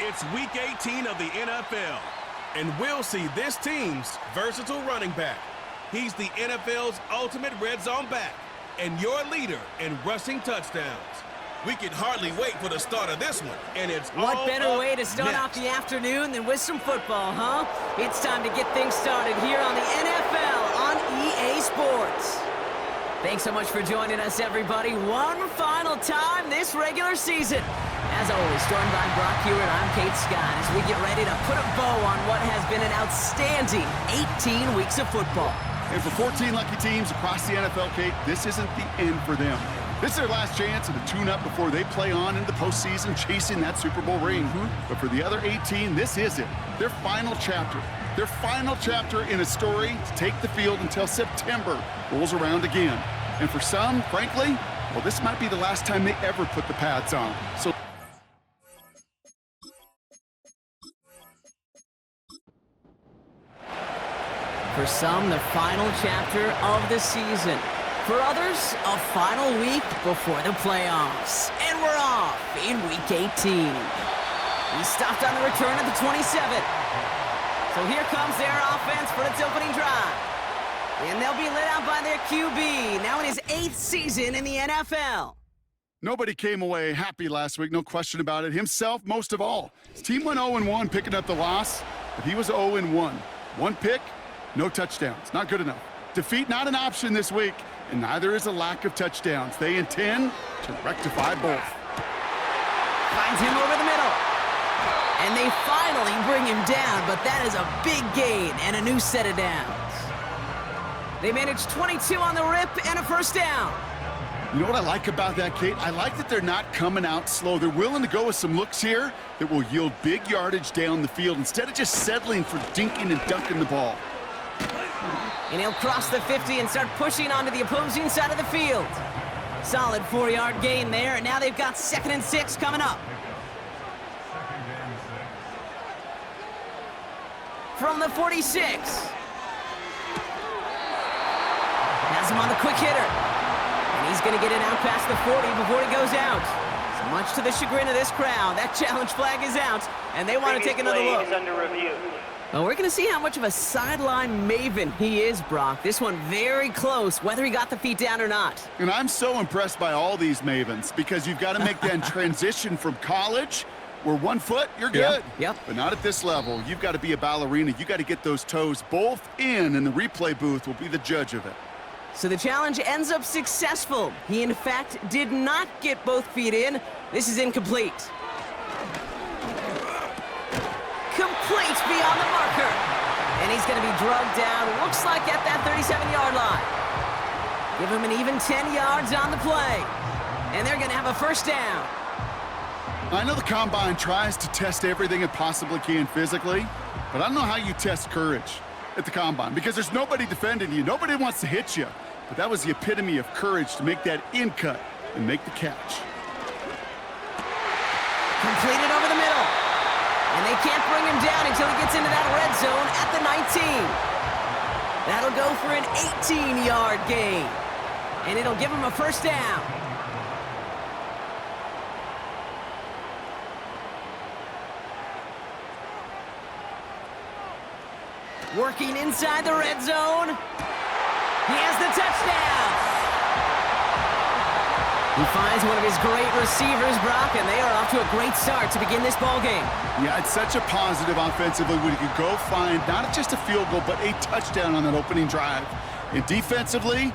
It's Week 18 of the NFL, and we'll see this team's versatile running back. He's the NFL's ultimate red zone back and your leader in rushing touchdowns. We can hardly wait for the start of this one, and it's what better way to start off the afternoon than with some football, huh? It's time to get things started here on the NFL on EA Sports. Thanks so much for joining us, everybody. One final time this regular season. As always, joined by Brock Hewitt, I'm Kate Scott, as we get ready to put a bow on what has been an outstanding 18 weeks of football. And for 14 lucky teams across the NFL, Kate, this isn't the end for them. This is their last chance at a tune-up before they play on into the postseason chasing that Super Bowl ring. But for the other 18, this is it. Their final chapter. Their final chapter in a story to take the field until September rolls around again. And for some, frankly, well, this might be the last time they ever put the pads on. So for some, the final chapter of the season. For others, a final week before the playoffs. And we're off in Week 18. He stopped on the return at the 27. So here comes their offense for its opening drive. And they'll be led out by their QB, now in his 8th season in the NFL. nobody came away happy last week, no question about it. Himself, most of all. His team went 0-1, picking up the loss, but he was 0-1. One pick, no touchdowns. Not good enough. Defeat not an option this week, and neither is a lack of touchdowns. They intend to rectify both. Finds him over the middle. And they finally bring him down, but that is a big gain and a new set of downs. They managed 22 on the rip and a first down. You know what I like about that, Kate? I like that they're not coming out slow. They're willing to go with some looks here that will yield big yardage down the field instead of just settling for dinking and dunking the ball. And he'll cross the 50 and start pushing onto the opposing side of the field. Solid 4-yard gain there, and now they've got 2nd and 6 coming up. From the 46. Has him on the quick hitter. And he's going to get it out past the 40 before he goes out. So much to the chagrin of this crowd, that challenge flag is out, and they want to take another look. Is under review. Well, we're going to see how much of a sideline maven he is, Brock. This one very close, whether he got the feet down or not. And I'm so impressed by all these mavens because you've got to make that transition from college where 1 foot, you're good. Yep. But not at this level. You've got to be a ballerina. You've got to get those toes both in, and the replay booth will be the judge of it. So the challenge ends up successful. He, in fact, did not get both feet in. This is incomplete. Complete beyond the marker. And he's going to be drugged down, looks like at that 37-yard line. Give him an even 10 yards on the play. And they're going to have a first down. I know the Combine tries to test everything it possibly can physically, but I don't know how you test courage at the Combine because there's nobody defending you. Nobody wants to hit you. But that was the epitome of courage to make that in cut and make the catch. Completed over the middle. And they can't bring him down until he gets into that red zone at the 19. That'll go for an 18-yard gain. And it'll give him a first down. Working inside the red zone. He has the touchdown. He finds one of his great receivers, Brock, and they are off to a great start to begin this ball game. Yeah, it's such a positive offensively when you can go find not just a field goal, but a touchdown on that opening drive. And defensively,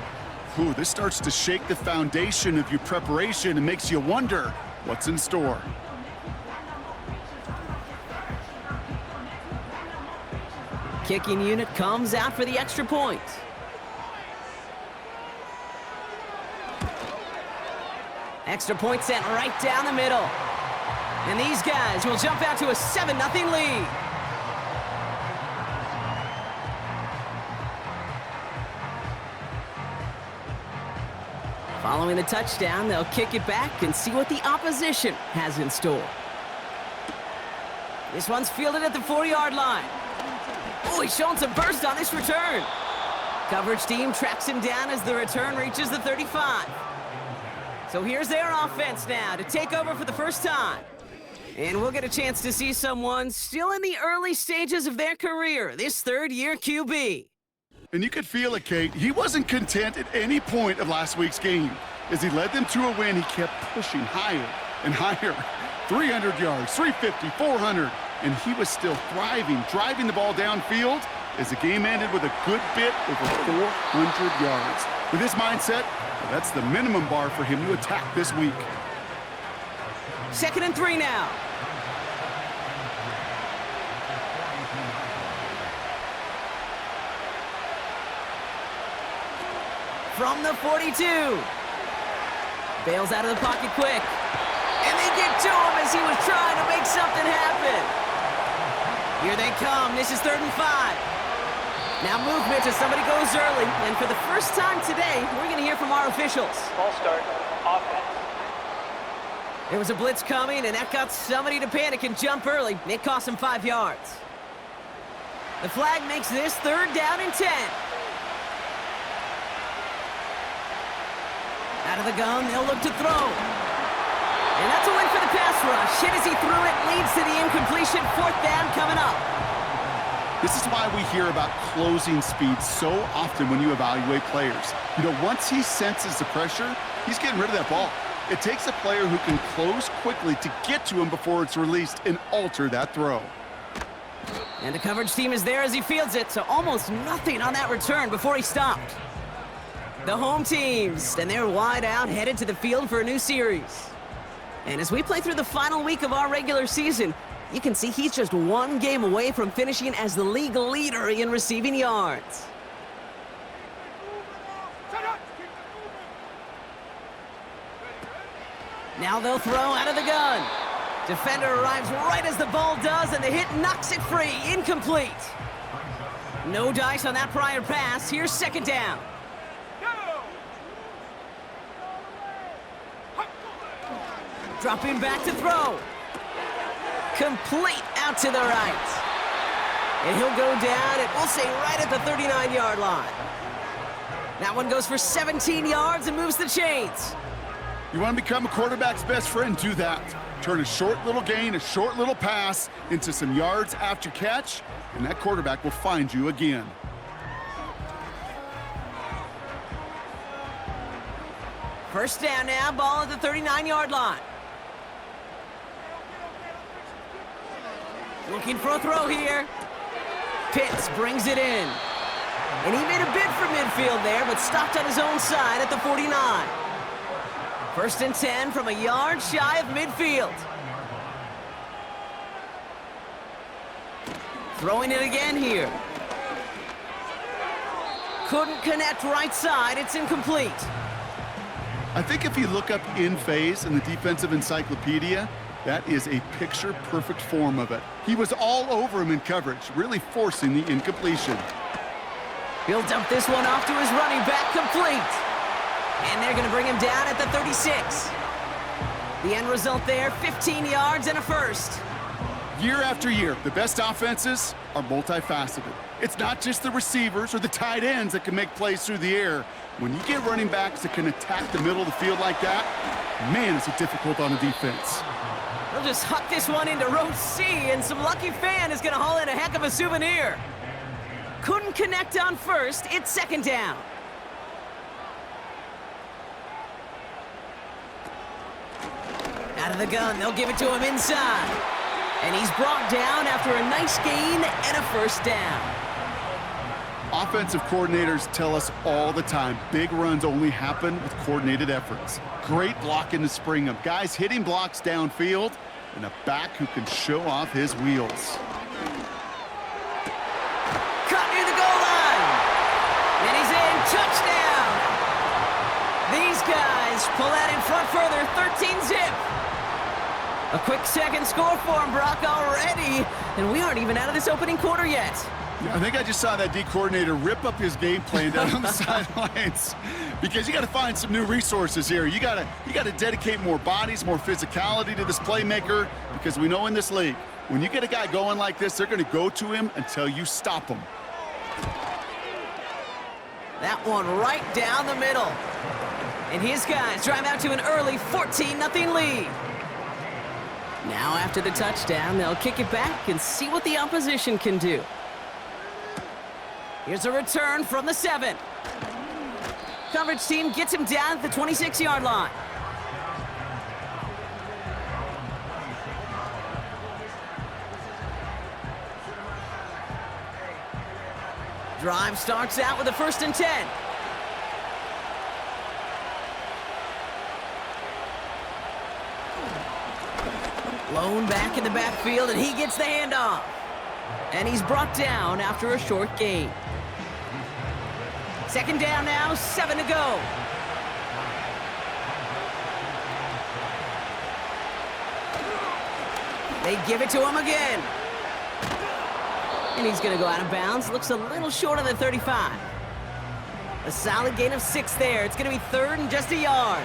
this starts to shake the foundation of your preparation and makes you wonder what's in store. Kicking unit comes out for the extra point. Extra point sent right down the middle. And these guys will jump out to a 7-0 lead. Following the touchdown, they'll kick it back and see what the opposition has in store. This one's fielded at the 4-yard line. Oh, he's showing some burst on this return. Coverage team tracks him down as the return reaches the 35. So here's their offense now to take over for the first time. And we'll get a chance to see someone still in the early stages of their career, this third-year QB. And you could feel it, Kate. He wasn't content at any point of last week's game. As he led them to a win, he kept pushing higher and higher. 300 yards, 350, 400, and he was still thriving, driving the ball downfield as the game ended with a good bit over 400 yards. With his mindset, that's the minimum bar for him to attack this week. 2nd and 3 now. From the 42. Bails out of the pocket quick. And they get to him as he was trying to make something happen. Here they come. This is 3rd and 5. Now movement as somebody goes early. And for the first time today, we're going to hear from our officials. Ball start, offense. There was a blitz coming, and that got somebody to panic and jump early. It cost him 5 yards. The flag makes this 3rd down and 10. Out of the gun, they'll look to throw. And that's a win for the pass rush. Hit as he threw it, leads to the incompletion. 4th down coming up. This is why we hear about closing speed so often when you evaluate players. You know, once he senses the pressure, he's getting rid of that ball. It takes a player who can close quickly to get to him before it's released and alter that throw. And the coverage team is there as he fields it, so almost nothing on that return before he stopped. The home teams, and they're wide out, headed to the field for a new series. And as we play through the final week of our regular season, you can see he's just one game away from finishing as the league leader in receiving yards. Now they'll throw out of the gun. Defender arrives right as the ball does, and the hit knocks it free. Incomplete. No dice on that prior pass. Here's 2nd down. Dropping back to throw. Complete out to the right. And he'll go down, and we'll say right at the 39-yard line. That one goes for 17 yards and moves the chains. You want to become a quarterback's best friend? Do that. Turn a short little gain, a short little pass into some yards after catch, and that quarterback will find you again. First down now, ball at the 39-yard line. Looking for a throw here. Pitts brings it in. And he made a bid for midfield there, but stopped on his own side at the 49. 1st and 10 from a yard shy of midfield. Throwing it again here. Couldn't connect right side. It's incomplete. I think if you look up in phase in the defensive encyclopedia, that is a picture-perfect form of it. He was all over him in coverage, really forcing the incompletion. He'll dump this one off to his running back, complete. And they're going to bring him down at the 36. The end result there, 15 yards and a first. Year after year, the best offenses are multifaceted. It's not just the receivers or the tight ends that can make plays through the air. When you get running backs that can attack the middle of the field like that, man, is it difficult on a defense. They'll just huck this one into row C, and some lucky fan is going to haul in a heck of a souvenir. Couldn't connect on first. It's 2nd down. Out of the gun, they'll give it to him inside. And he's brought down after a nice gain and a first down. Offensive coordinators tell us all the time, big runs only happen with coordinated efforts. Great blocking to spring them. Guys hitting blocks downfield, and a back who can show off his wheels. Cut near the goal line. And he's in. Touchdown. These guys pull that in front further. 13-zip. A quick second score for him, Brock, already. And we aren't even out of this opening quarter yet. I think I just saw that D coordinator rip up his game plan down on the sidelines, because you got to find some new resources here. You got to dedicate more bodies, more physicality to this playmaker, because we know in this league, when you get a guy going like this, they're going to go to him until you stop him. That one right down the middle. And his guys drive out to an early 14-0 lead. Now after the touchdown, they'll kick it back and see what the opposition can do. Here's a return from the 7. Coverage team gets him down at the 26-yard line. Drive starts out with a 1st and 10. Lone back in the backfield, and he gets the handoff. And he's brought down after a short gain. 2nd down now, 7 to go. They give it to him again. And he's going to go out of bounds. Looks a little short of the 35. A solid gain of 6 there. It's going to be 3rd and just a yard.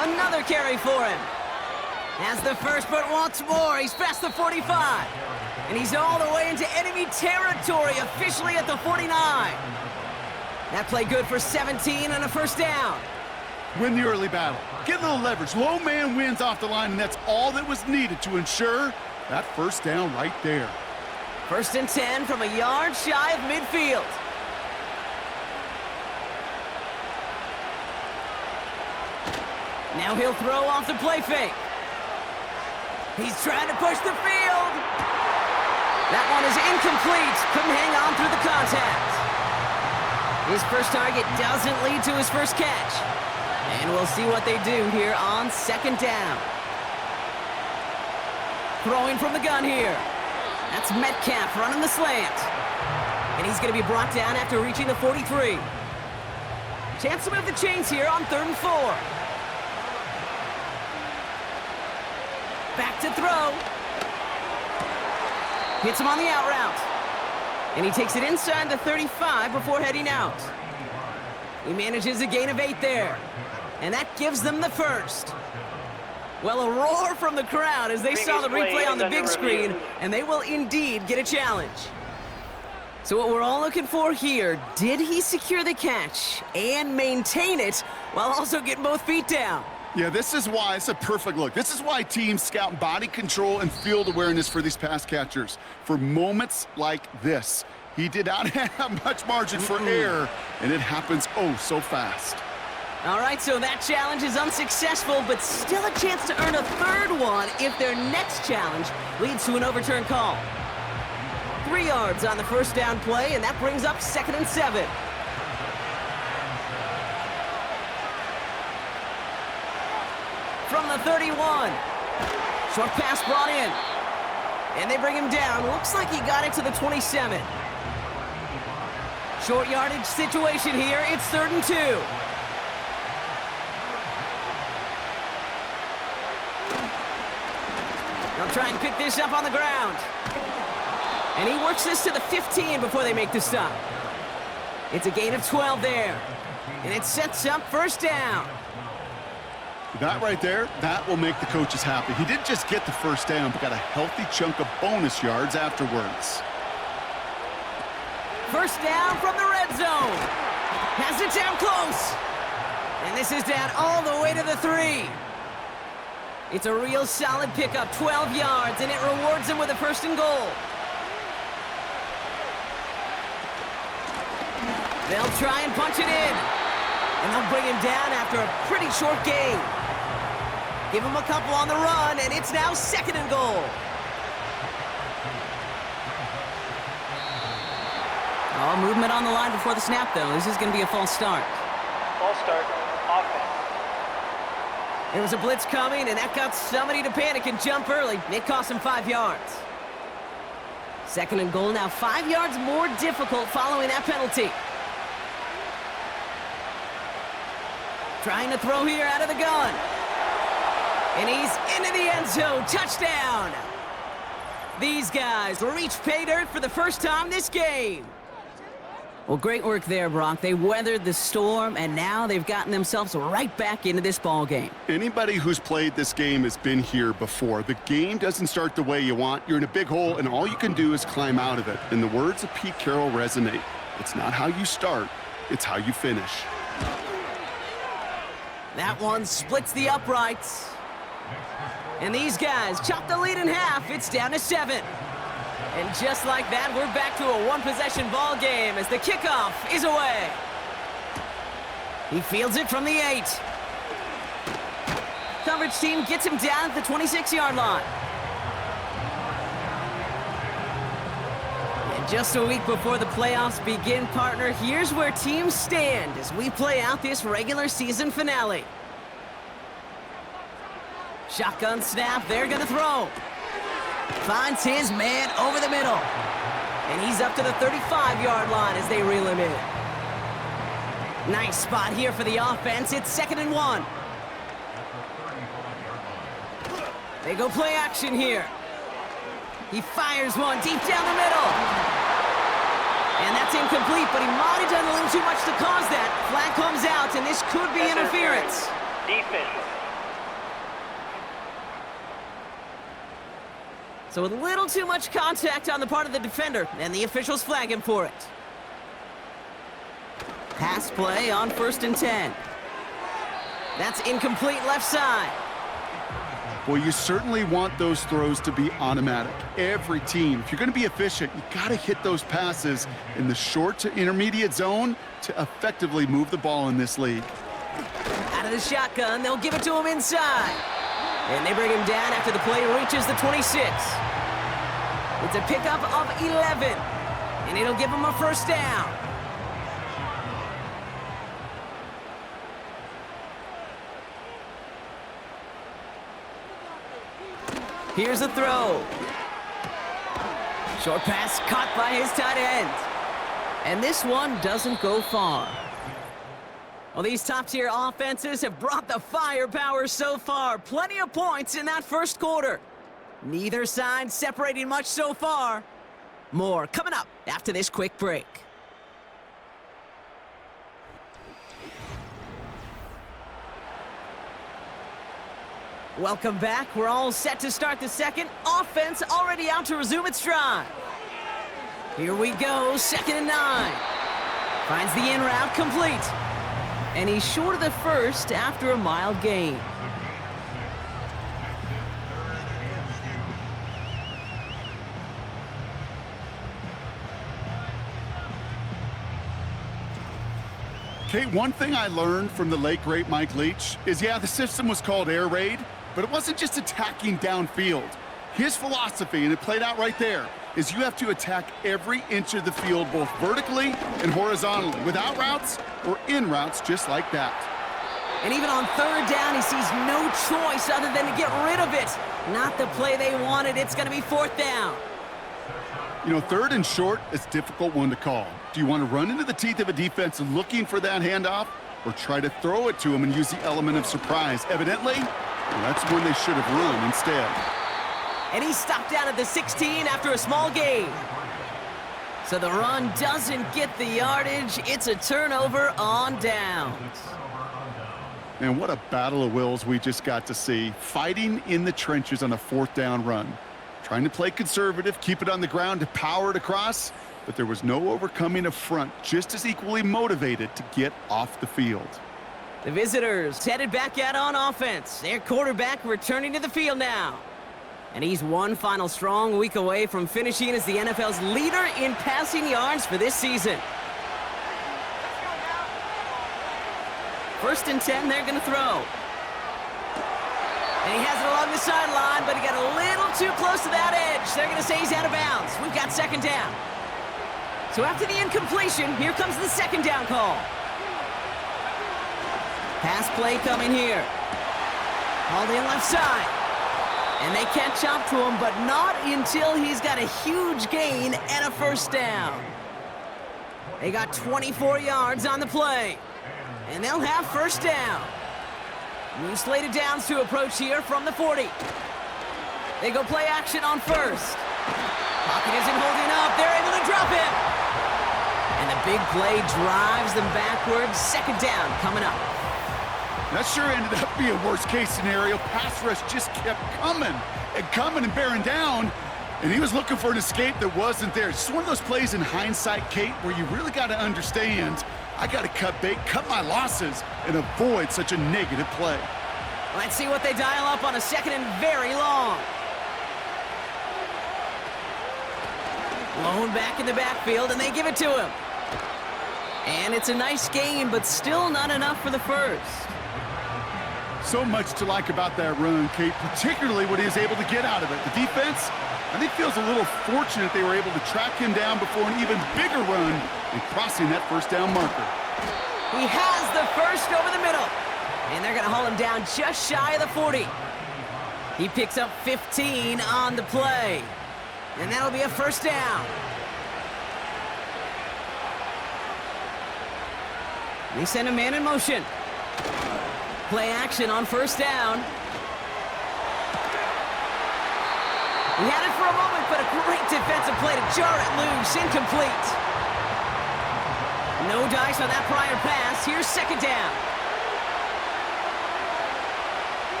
Another carry for him. Has the first, but once more, he's past the 45. And he's all the way into enemy territory, officially at the 49. That play good for 17 and a 1st down. Win the early battle. Get a little leverage. Low man wins off the line, and that's all that was needed to ensure that 1st down right there. 1st and 10 from a yard shy of midfield. Now he'll throw off the play fake. He's trying to push the field. That one is incomplete. Couldn't hang on through the contact. His first target doesn't lead to his first catch. And we'll see what they do here on 2nd down. Throwing from the gun here. That's Metcalf running the slant. And he's going to be brought down after reaching the 43. Chance to move the chains here on 3rd and 4. Back to throw. Hits him on the out route. And he takes it inside the 35 before heading out. He manages a gain of 8 there. And that gives them the 1st. Well, a roar from the crowd as they saw the replay on the big screen, and they will indeed get a challenge. So what we're all looking for here, did he secure the catch and maintain it while also getting both feet down? Yeah, this is why it's a perfect look. This is why teams scout body control and field awareness for these pass catchers. For moments like this, he did not have much margin for error, and it happens oh so fast. All right, so that challenge is unsuccessful, but still a chance to earn a 3rd one if their next challenge leads to an overturned call. 3 yards on the 1st down play, and that brings up 2nd and 7. From the 31. Short pass brought in. And they bring him down. Looks like he got it to the 27. Short yardage situation here. It's 3rd and 2. They'll try and pick this up on the ground. And he works this to the 15 before they make the stop. It's a gain of 12 there. And it sets up 1st down. That right there, that will make the coaches happy. He didn't just get the 1st down, but got a healthy chunk of bonus yards afterwards. 1st down from the red zone. Has it down close. And this is down all the way to the 3. It's a real solid pickup, 12 yards, and it rewards him with a 1st and goal. They'll try and punch it in. And they'll bring him down after a pretty short gain. Give him a couple on the run, and it's now 2nd and goal. Oh, movement on the line before the snap, though. This is going to be a false start. False start, offense. There was a blitz coming, and that got somebody to panic and jump early. It cost him 5 yards. 2nd and goal now, 5 yards more difficult following that penalty. Trying to throw here out of the gun. And he's into the end zone. Touchdown. These guys reach pay dirt for the first time this game. Well, great work there, Brock. They weathered the storm, and now they've gotten themselves right back into this ball game. Anybody who's played this game has been here before. The game doesn't start the way you want. You're in a big hole, and all you can do is climb out of it. And the words of Pete Carroll resonate. It's not how you start, it's how you finish. That one splits the uprights. And these guys chop the lead in half. It's down to 7. And just like that, we're back to a one-possession ball game as the kickoff is away. He fields it from the 8. Coverage team gets him down at the 26-yard line. And just a week before the playoffs begin, partner, here's where teams stand as we play out this regular season finale. Shotgun snap, they're gonna throw. Finds his man over the middle. And he's up to the 35-yard line as they reel him in. Nice spot here for the offense. It's 2nd and 1. They go play action here. He fires one deep down the middle. And that's incomplete, but he might have done a little too much to cause that. Flag comes out, and this could be interference. Defense. So a little too much contact on the part of the defender, and the officials flag him for it. Pass play on 1st and 10. That's incomplete left side. Well, you certainly want those throws to be automatic. Every team, if you're going to be efficient, you got to hit those passes in the short to intermediate zone to effectively move the ball in this league. Out of the shotgun, they'll give it to him inside. And they bring him down after the play reaches the 26. It's a pickup of 11. And it'll give him a 1st down. Here's a throw. Short pass caught by his tight end. And this one doesn't go far. Well, these top-tier offenses have brought the firepower so far. Plenty of points in that first quarter. Neither side separating much so far. More coming up after this quick break. Welcome back. We're all set to start the second. Offense already out to resume its drive. Here we go, 2nd and 9. Finds the in route complete. And he's short of the 1st after a mild gain. Okay, one thing I learned from the late, great Mike Leach is, yeah, the system was called air raid, but it wasn't just attacking downfield. His philosophy, and it played out right there, is you have to attack every inch of the field, both vertically and horizontally, without routes or in routes just like that. And even on 3rd down, he sees no choice other than to get rid of it. Not the play they wanted. It's going to be 4th down. You know, 3rd and short is a difficult one to call. Do you want to run into the teeth of a defense looking for that handoff, or try to throw it to him and use the element of surprise? Evidently, well, that's when they should have run instead. And he's stopped out at the 16 after a small gain. So the run doesn't get the yardage. It's a turnover on downs. And what a battle of wills we just got to see. Fighting in the trenches on a 4th down run. Trying to play conservative, keep it on the ground to power it across, but there was no overcoming a front just as equally motivated to get off the field. The visitors headed back out on offense. Their quarterback returning to the field now. And he's one final strong week away from finishing as the NFL's leader in passing yards for this season. 1st and 10, they're going to throw. And he has it along the sideline, but he got a little too close to that edge. They're going to say he's out of bounds. We've got 2nd down. So after the incompletion, here comes the 2nd down call. Pass play coming here. All the left side. And they catch up to him, but not until he's got a huge gain and a 1st down. They got 24 yards on the play. And they'll have 1st down. New slated downs to approach here from the 40. They go play action on 1st. Pocket isn't holding up. They're able to drop him. And the big play drives them backwards. 2nd down coming up. That sure ended up being a worst-case scenario. Pass rush just kept coming and bearing down. And he was looking for an escape that wasn't there. It's just one of those plays in hindsight, Kate, where you really got to understand, I got to cut bait, cut my losses, and avoid such a negative play. Let's see what they dial up on a second and very long. Blown back in the backfield, and they give it to him. And it's a nice game, but still not enough for the first. So much to like about that run, Kate, particularly what he was able to get out of it. The defense, I think, feels a little fortunate they were able to track him down before an even bigger run and crossing that first down marker. He has the first over the middle. And they're going to haul him down just shy of the 40. He picks up 15 on the play. And that'll be a first down. They send a man in motion. Play action on first down. He had it for a moment, but a great defensive play to jar it loose. Incomplete. No dice on that prior pass. Here's second down.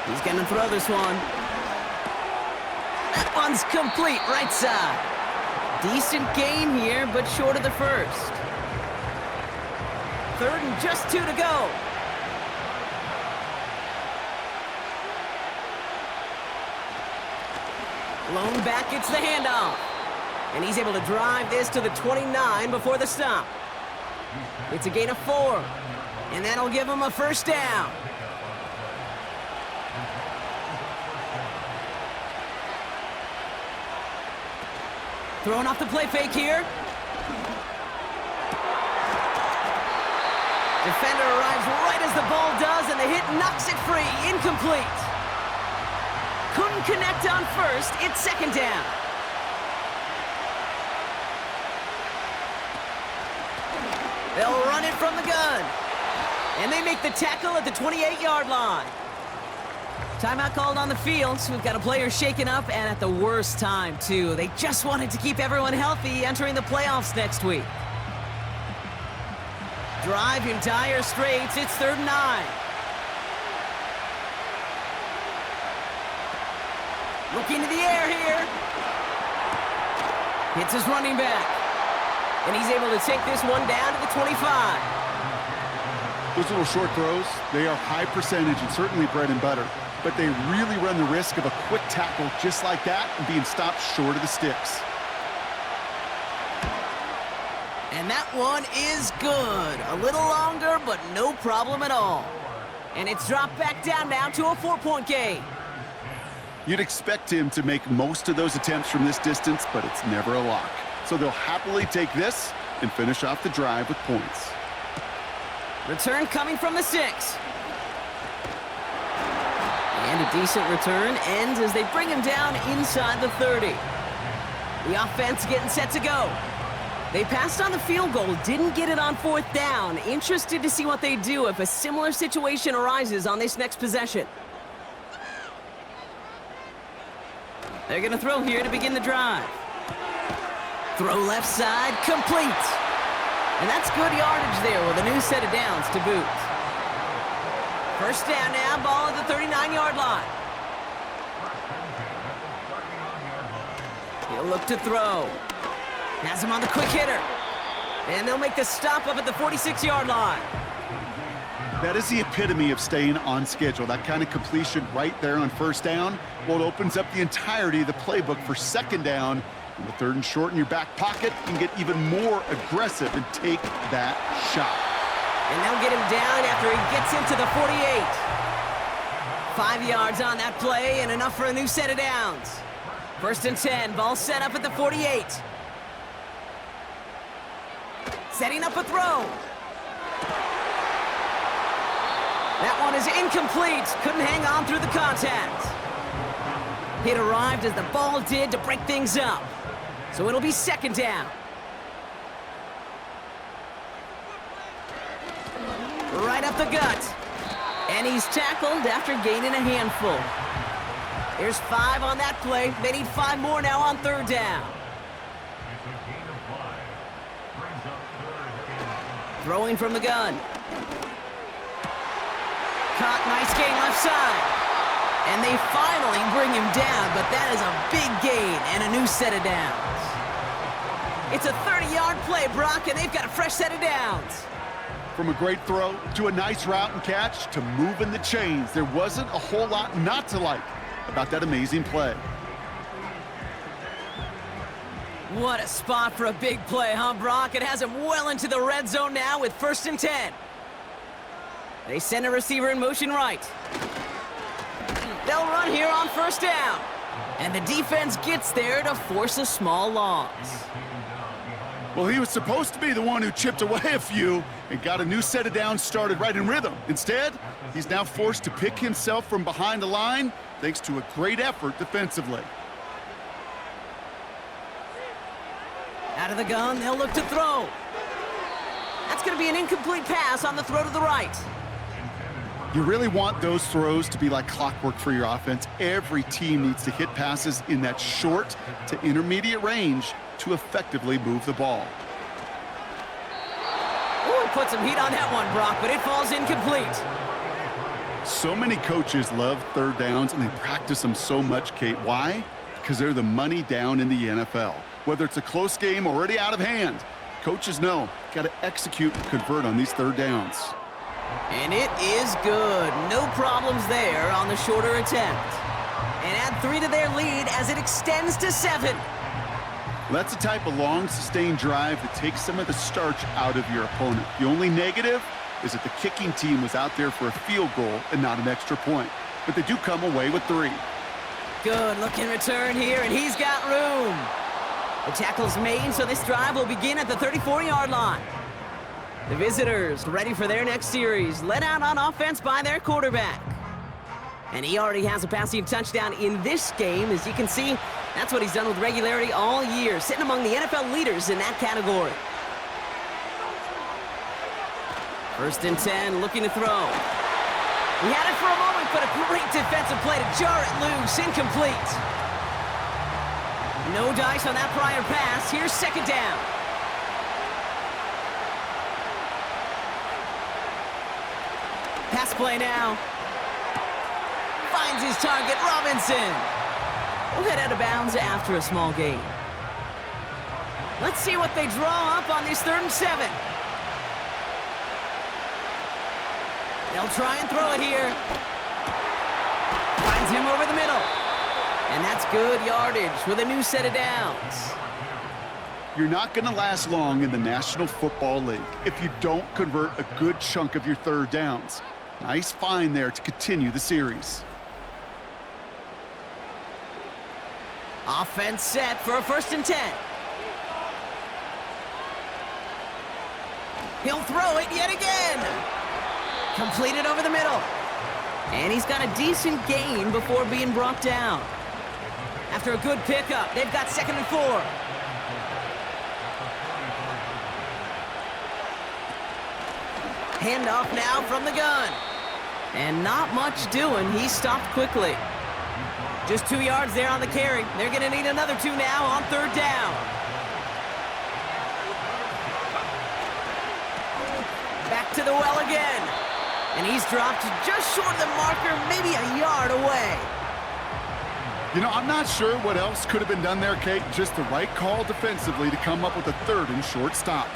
He's going to throw this one. That one's complete, right side. Decent game here, but short of the first. Third and just 2 to go. Blown back gets the handoff. And he's able to drive this to the 29 before the stop. It's a gain of 4. And that'll give him a first down. Throwing off the play fake here. Defender arrives right as the ball does, and the hit knocks it free. Incomplete. Couldn't connect on first. It's second down. They'll run it from the gun. And they make the tackle at the 28-yard line. Timeout called on the field, so we've got a player shaken up, and at the worst time, too. They just wanted to keep everyone healthy entering the playoffs next week. Drive in dire straits. It's 3rd and 9. Looking to the air here. Hits his running back. And he's able to take this one down to the 25. Those little short throws, they are high percentage and certainly bread and butter. But they really run the risk of a quick tackle just like that and being stopped short of the sticks. And that one is good. A little longer, but no problem at all. And it's dropped back down now to a 4-point game. You'd expect him to make most of those attempts from this distance, but it's never a lock. So they'll happily take this and finish off the drive with points. Return coming from the 6. And a decent return ends as they bring him down inside the 30. The offense getting set to go. They passed on the field goal, didn't get it on 4th down. Interested to see what they do if a similar situation arises on this next possession. They're going to throw here to begin the drive. Throw left side, complete. And that's good yardage there with a new set of downs to boot. First down now, ball at the 39-yard line. He'll look to throw. Has him on the quick hitter. And they'll make the stop up at the 46-yard line. That is the epitome of staying on schedule. That kind of completion right there on first down. Well, it opens up the entirety of the playbook for second down. And the 3rd and short in your back pocket, you can get even more aggressive and take that shot. And they'll get him down after he gets into the 48. 5 yards on that play and enough for a new set of downs. 1st and 10, ball set up at the 48. Setting up a throw. That one is incomplete. Couldn't hang on through the contact. It arrived as the ball did to break things up. So it'll be second down. Right up the gut. And he's tackled after gaining a handful. There's 5 on that play. They need 5 more now on 3rd down. Throwing from the gun. Caught, nice gain left side. And they finally bring him down, but that is a big gain and a new set of downs. It's a 30-yard play, Brock, and they've got a fresh set of downs. From a great throw to a nice route and catch to moving the chains, there wasn't a whole lot not to like about that amazing play. What a spot for a big play, huh, Brock? It has him well into the red zone now with 1st and 10. They send a receiver in motion right. They'll run here on 1st down. And the defense gets there to force a small loss. Well, he was supposed to be the one who chipped away a few and got a new set of downs started right in rhythm. Instead, he's now forced to pick himself from behind the line thanks to a great effort defensively. Out of the gun, they'll look to throw. That's going to be an incomplete pass on the throw to the right. You really want those throws to be like clockwork for your offense. Every team needs to hit passes in that short to intermediate range to effectively move the ball. Ooh, he put some heat on that one, Brock, but it falls incomplete. So many coaches love 3rd downs, and they practice them so much, Kate. Why? Because they're the money down in the NFL. Whether it's a close game already out of hand, coaches know, got to execute and convert on these 3rd downs. And it is good. No problems there on the shorter attempt. And add 3 to their lead as it extends to 7. That's the type of long, sustained drive that takes some of the starch out of your opponent. The only negative is that the kicking team was out there for a field goal and not an extra point. But they do come away with 3. Good looking return here, and he's got room. The tackle's made, so this drive will begin at the 34-yard line. The visitors ready for their next series, led out on offense by their quarterback. And he already has a passing touchdown in this game. As you can see, that's what he's done with regularity all year, sitting among the NFL leaders in that category. 1st and 10, looking to throw. He had it for a moment, but a great defensive play to jar it loose, incomplete. No dice on that prior pass. Here's 2nd down. Pass play now. Finds his target, Robinson. We'll head out of bounds after a small gain. Let's see what they draw up on this 3rd and 7. They'll try and throw it here. Finds him over the middle. And that's good yardage with a new set of downs. You're not going to last long in the National Football League if you don't convert a good chunk of your 3rd downs. Nice find there to continue the series. Offense set for a 1st and 10. He'll throw it yet again. Completed over the middle. And he's got a decent gain before being brought down. After a good pickup, they've got 2nd and 4. Handoff now from the gun. And not much doing. He stopped quickly. Just 2 yards there on the carry. They're going to need another 2 now on 3rd down. Back to the well again. And he's dropped just short of the marker, maybe a yard away. You know, I'm not sure what else could have been done there, Kate. Just the right call defensively to come up with a 3rd and short stop.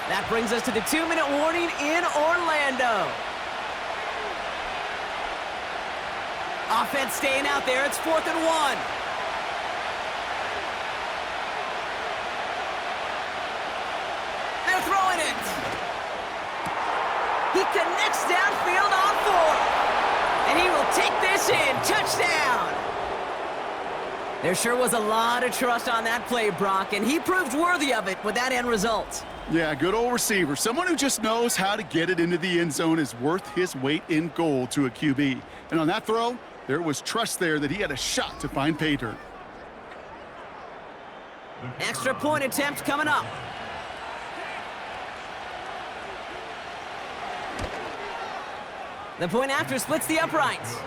That brings us to the 2-minute warning in Orlando. Offense staying out there. It's 4th and 1. They're throwing it. He connects downfield on 4. And he will take this in. Touchdown. There sure was a lot of trust on that play, Brock, and he proved worthy of it with that end result. Yeah, good old receiver. Someone who just knows how to get it into the end zone is worth his weight in gold to a QB. And on that throw, there was trust there that he had a shot to find pay dirt. Extra point attempt coming up. The point after splits the uprights.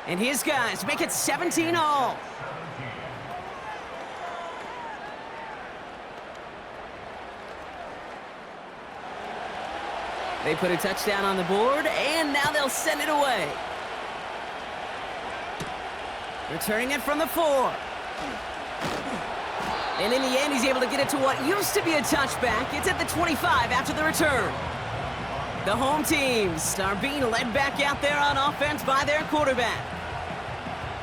And his guys make it 17 all. They put a touchdown on the board, and now they'll send it away. Returning it from the 4. And in the end, he's able to get it to what used to be a touchback. It's at the 25 after the return. The home teams are being led back out there on offense by their quarterback.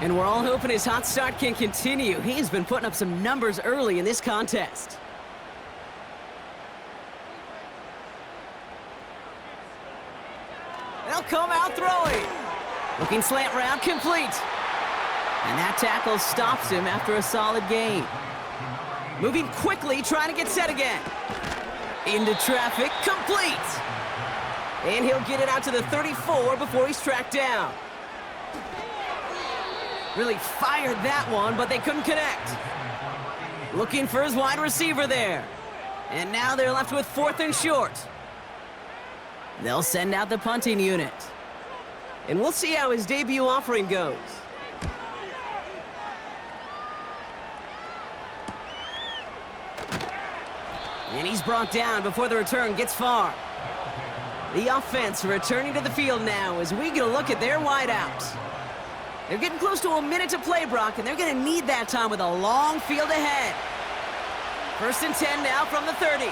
And we're all hoping his hot start can continue. He's been putting up some numbers early in this contest. They'll come out throwing. Looking slant route, complete. And that tackle stops him after a solid gain. Moving quickly, trying to get set again. Into traffic, complete. And he'll get it out to the 34 before he's tracked down. Really fired that one, but they couldn't connect. Looking for his wide receiver there. And now they're left with 4th and short. They'll send out the punting unit. And we'll see how his debut offering goes. And he's brought down before the return gets far. The offense returning to the field now as we get a look at their wideouts. They're getting close to a minute to play, Brock, and they're going to need that time with a long field ahead. 1st and 10 now from the 30.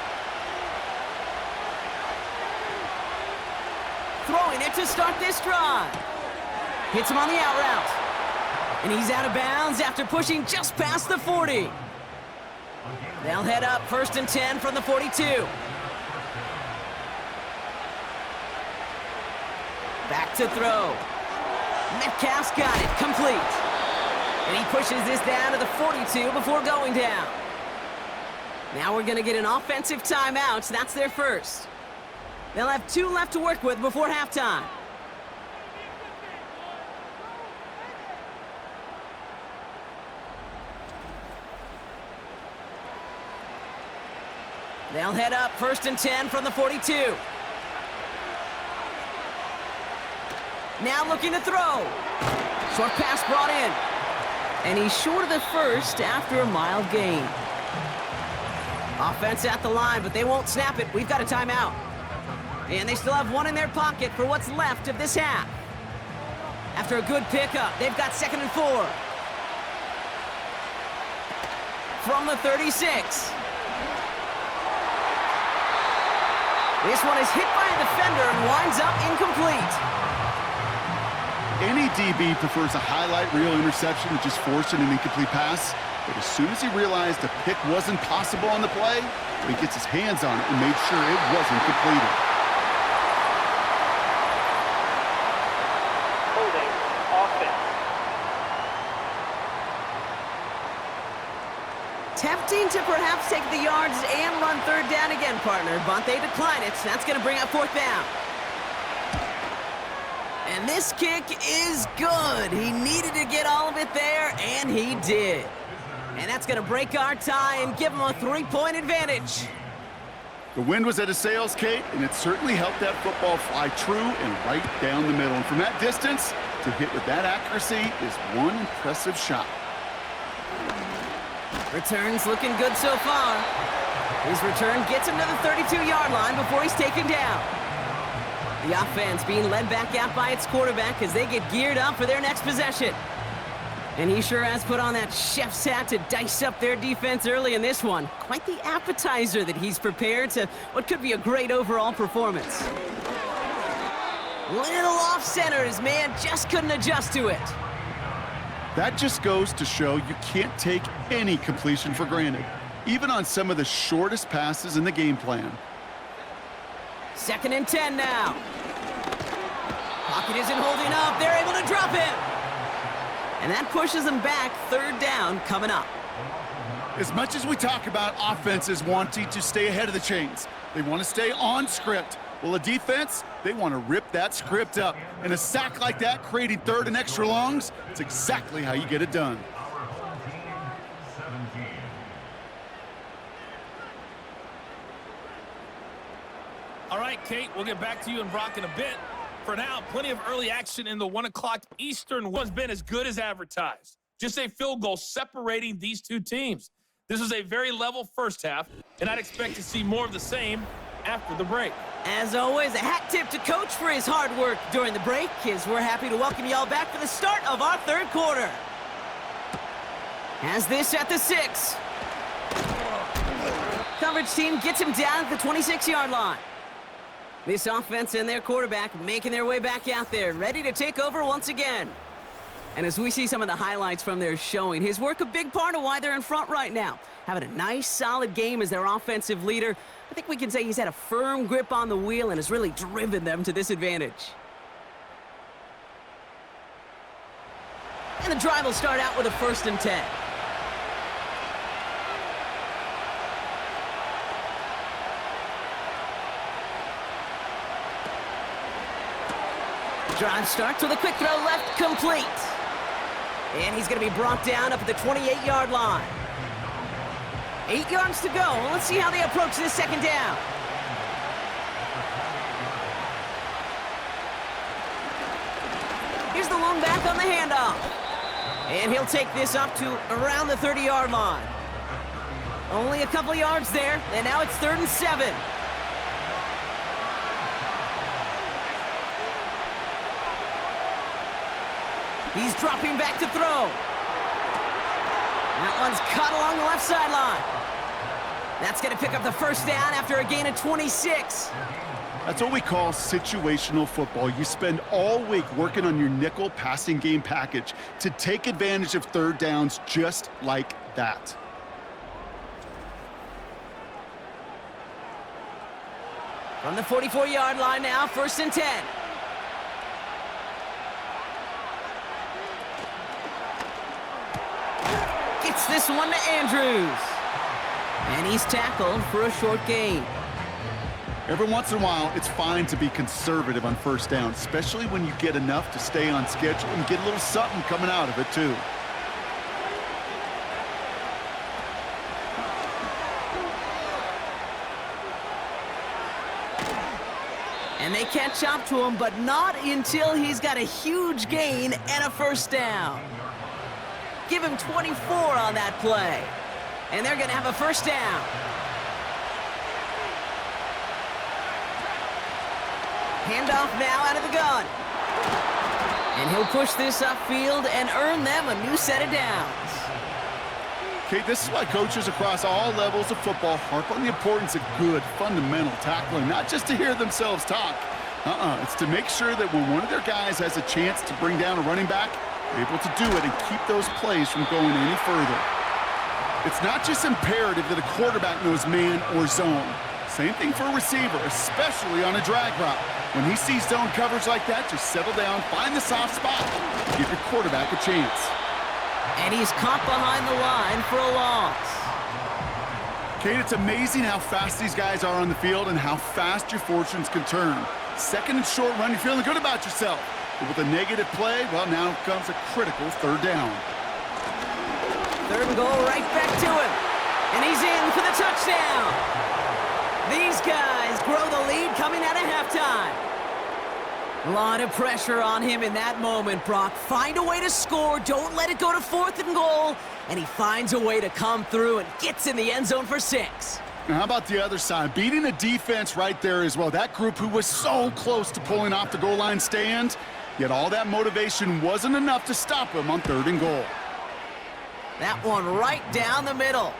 Throwing it to start this drive. Hits him on the out route. And he's out of bounds after pushing just past the 40. They'll head up 1st and 10 from the 42. Back to throw. Metcalf's got it, complete. And he pushes this down to the 42 before going down. Now we're going to get an offensive timeout. That's their first. They'll have 2 left to work with before halftime. They'll head up 1st and 10 from the 42. Now looking to throw. Short pass brought in. And he's short of the first after a mild gain. Offense at the line, but they won't snap it. We've got a timeout. And they still have 1 in their pocket for what's left of this half. After a good pickup, they've got 2nd and 4. From the 36. This one is hit by a defender and winds up incomplete. Any DB prefers a highlight reel interception to just forcing an incomplete pass. But as soon as he realized a pick wasn't possible on the play, he gets his hands on it and made sure it wasn't completed. Holding offense. Tempting to perhaps take the yards and run 3rd down again, partner, but they decline it. That's going to bring up 4th down. And this kick is good. He needed to get all of it there, and he did. And that's going to break our tie and give him a 3-point advantage. The wind was at his sails, Kate, and it certainly helped that football fly true and right down the middle. And from that distance, to hit with that accuracy is one impressive shot. Returns looking good so far. His return gets him to the 32-yard line before he's taken down. The offense being led back out by its quarterback as they get geared up for their next possession. And he sure has put on that chef's hat to dice up their defense early in this one. Quite the appetizer that he's prepared to what could be a great overall performance. Little off center, his man just couldn't adjust to it. That just goes to show you can't take any completion for granted, even on some of the shortest passes in the game plan. 2nd and 10 now. Pocket isn't holding up. They're able to drop him. And that pushes them back. 3rd down coming up. As much as we talk about offenses wanting to stay ahead of the chains, they want to stay on script. Well, a defense, they want to rip that script up. And a sack like that, creating 3rd and extra longs, it's exactly how you get it done. All right, Kate, we'll get back to you and Brock in a bit. For now, plenty of early action in the 1 o'clock Eastern. One's been as good as advertised. Just a field goal separating these two teams. This was a very level first half, and I'd expect to see more of the same after the break. As always, a hat tip to Coach for his hard work during the break, as we're happy to welcome you all back for the start of our third quarter. Has this at the 6. Coverage team gets him down at the 26-yard line. This offense and their quarterback making their way back out there, ready to take over once again. And as we see some of the highlights from their showing, his work a big part of why they're in front right now. Having a nice, solid game as their offensive leader. I think we can say he's had a firm grip on the wheel and has really driven them to this advantage. And the drive will start out with a 1st and 10. Drive starts with a quick throw left, complete. And he's going to be brought down up at the 28-yard line. 8 yards to go. Let's see how they approach this second down. Here's the lone back on the handoff. And he'll take this up to around the 30-yard line. Only a couple yards there, and now it's 3rd and 7. He's dropping back to throw. That one's caught along the left sideline. That's going to pick up the 1st down after a gain of 26. That's what we call situational football. You spend all week working on your nickel passing game package to take advantage of 3rd downs just like that. From the 44-yard line now, 1st and 10. Gets this one to Andrews. And he's tackled for a short gain. Every once in a while, it's fine to be conservative on 1st down, especially when you get enough to stay on schedule and get a little something coming out of it, too. And they catch up to him, but not until he's got a huge gain and a 1st down. Give him 24 on that play. And they're going to have a 1st down. Handoff now out of the gun. And he'll push this upfield and earn them a new set of downs. Okay, this is why coaches across all levels of football harp on the importance of good, fundamental tackling, not just to hear themselves talk. It's to make sure that when one of their guys has a chance to bring down a running back, they're able to do it and keep those plays from going any further. It's not just imperative that a quarterback knows man or zone. Same thing for a receiver, especially on a drag route. When he sees zone coverage like that, just settle down, find the soft spot, give your quarterback a chance. And he's caught behind the line for a loss. Kate, it's amazing how fast these guys are on the field and how fast your fortunes can turn. 2nd and short run, you're feeling good about yourself. But with a negative play, well, now comes a critical 3rd down. 3rd and goal right back to him. And he's in for the touchdown. These guys grow the lead coming out of halftime. A lot of pressure on him in that moment, Brock. Find a way to score. Don't let it go to 4th and goal. And he finds a way to come through and gets in the end zone for 6. Now, how about the other side? Beating a defense right there as well. That group who was so close to pulling off the goal line stand, yet all that motivation wasn't enough to stop him on 3rd and goal. That one right down the middle.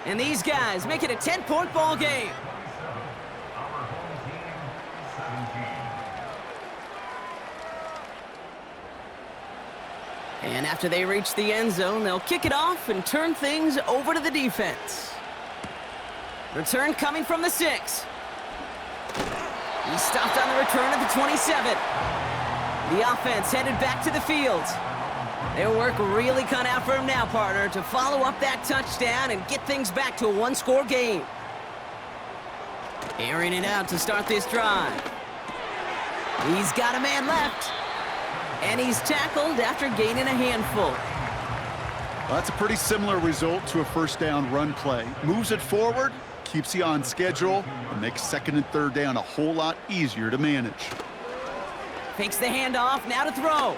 And these guys make it a 10-point ball game. And after they reach the end zone, they'll kick it off and turn things over to the defense. Return coming from the 6. He stopped on the return at the 27. The offense headed back to the field. Their work really cut out for him now, partner, to follow up that touchdown and get things back to a 1-score game. Airing it out to start this drive. He's got a man left. And he's tackled after gaining a handful. Well, that's a pretty similar result to a 1st down run play. Moves it forward, keeps you on schedule, and makes 2nd and 3rd down a whole lot easier to manage. Takes the handoff, now to throw.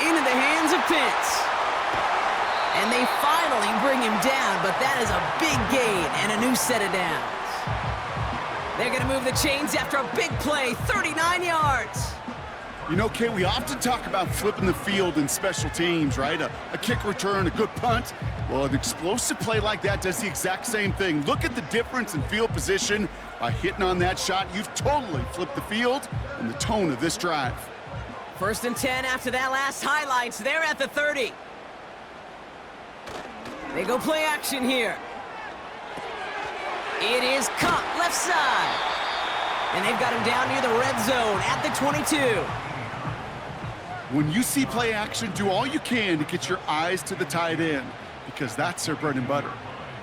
Into the hands of Pitts. And they finally bring him down, but that is a big gain and a new set of downs. They're going to move the chains after a big play, 39 yards. You know, Kate, we often talk about flipping the field in special teams, right? A kick return, a good punt. Well, an explosive play like that does the exact same thing. Look at the difference in field position. By hitting on that shot, you've totally flipped the field and the tone of this drive. 1st and 10 after that last highlights. They're at the 30. They go play action here. It is Chomp, left side. And they've got him down near the red zone at the 22. When you see play action, do all you can to get your eyes to the tight end, because that's their bread and butter.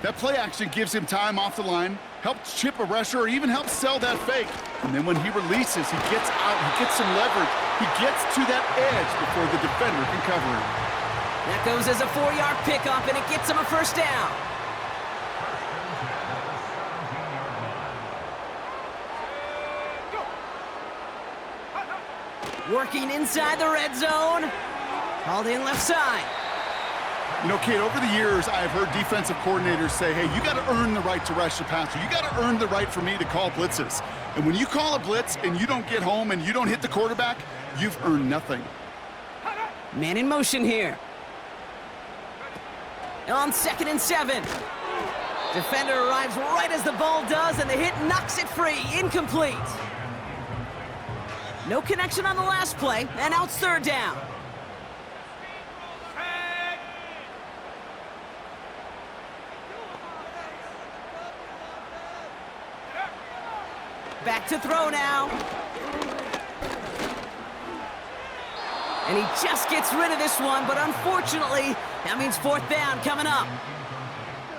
That play action gives him time off the line, helps chip a rusher, or even helps sell that fake. And then when he releases, he gets out, he gets some leverage. He gets to that edge before the defender can cover him. That goes as a 4-yard pickup, and it gets him a first down. Working inside the red zone. Hauled in left side. You know, Kate, over the years, I've heard defensive coordinators say, hey, you got to earn the right to rush the passer. You got to earn the right for me to call blitzes. And when you call a blitz and you don't get home and you don't hit the quarterback, you've earned nothing. Man in motion here. On 2nd and 7. Defender arrives right as the ball does, and the hit knocks it free. Incomplete. No connection on the last play, and now it's 3rd down. Back to throw now. And he just gets rid of this one, but unfortunately, that means 4th down coming up.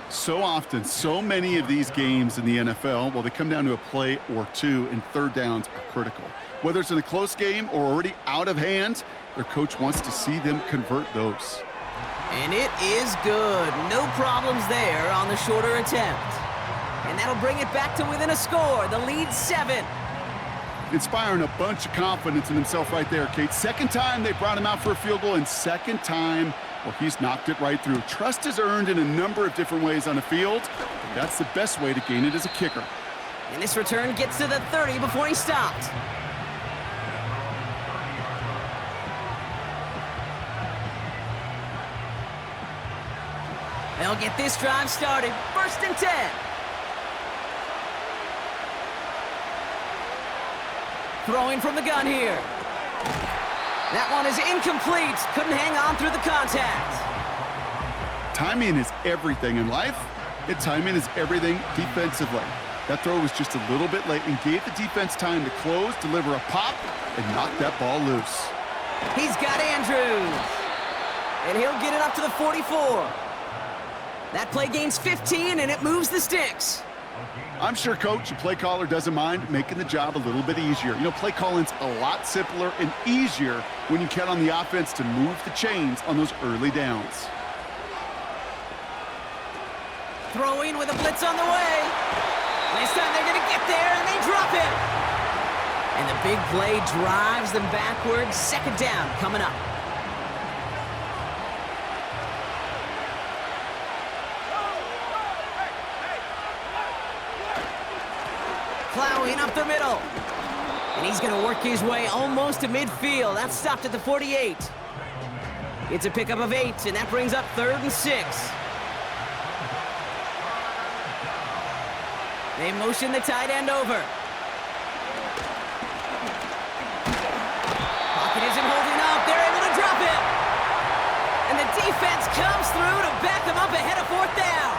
So often, so many of these games in the NFL, well, they come down to a play or two, and 3rd downs are critical. Whether it's in a close game or already out of hand, their coach wants to see them convert those. And it is good. No problems there on the shorter attempt. And that'll bring it back to within a score. The lead's 7. Inspiring a bunch of confidence in himself right there, Kate. 2nd time they brought him out for a field goal, and 2nd time, well, he's knocked it right through. Trust is earned in a number of different ways on the field, but that's the best way to gain it as a kicker. And this return gets to the 30 before he stopped. They'll get this drive started. 1st and 10. Throwing from the gun here. That one is incomplete. Couldn't hang on through the contact. Timing is everything in life, and timing is everything defensively. That throw was just a little bit late and gave the defense time to close, deliver a pop, and knock that ball loose. He's got Andrews. And he'll get it up to the 44. That play gains 15, and it moves the sticks. I'm sure coach and play caller doesn't mind making the job a little bit easier. You know, play calling's a lot simpler and easier when you count on the offense to move the chains on those early downs. Throwing with a blitz on the way. This time they're going to get there, and they drop it. And the big play drives them backwards. 2nd down coming up. Plowing up the middle. And he's going to work his way almost to midfield. That's stopped at the 48. It's a pickup of 8, and that brings up 3rd and 6. They motion the tight end over. Pocket isn't holding up. They're able to drop it. And the defense comes through to back them up ahead of 4th down.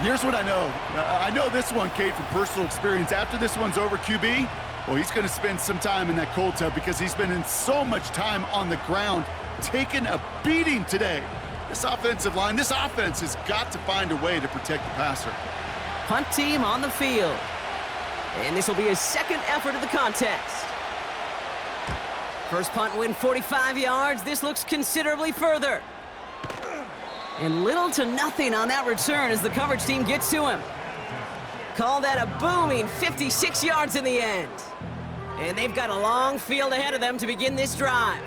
Here's what I know. I know this one, Kate, from personal experience. After this one's over, QB, well, he's going to spend some time in that cold tub because he's been in so much time on the ground, taking a beating today. This offensive line, this offense has got to find a way to protect the passer. Punt team on the field. And this will be his 2nd effort of the contest. First punt win 45 yards. This looks considerably further. And little to nothing on that return as the coverage team gets to him. Call that a booming 56 yards in the end. And they've got a long field ahead of them to begin this drive.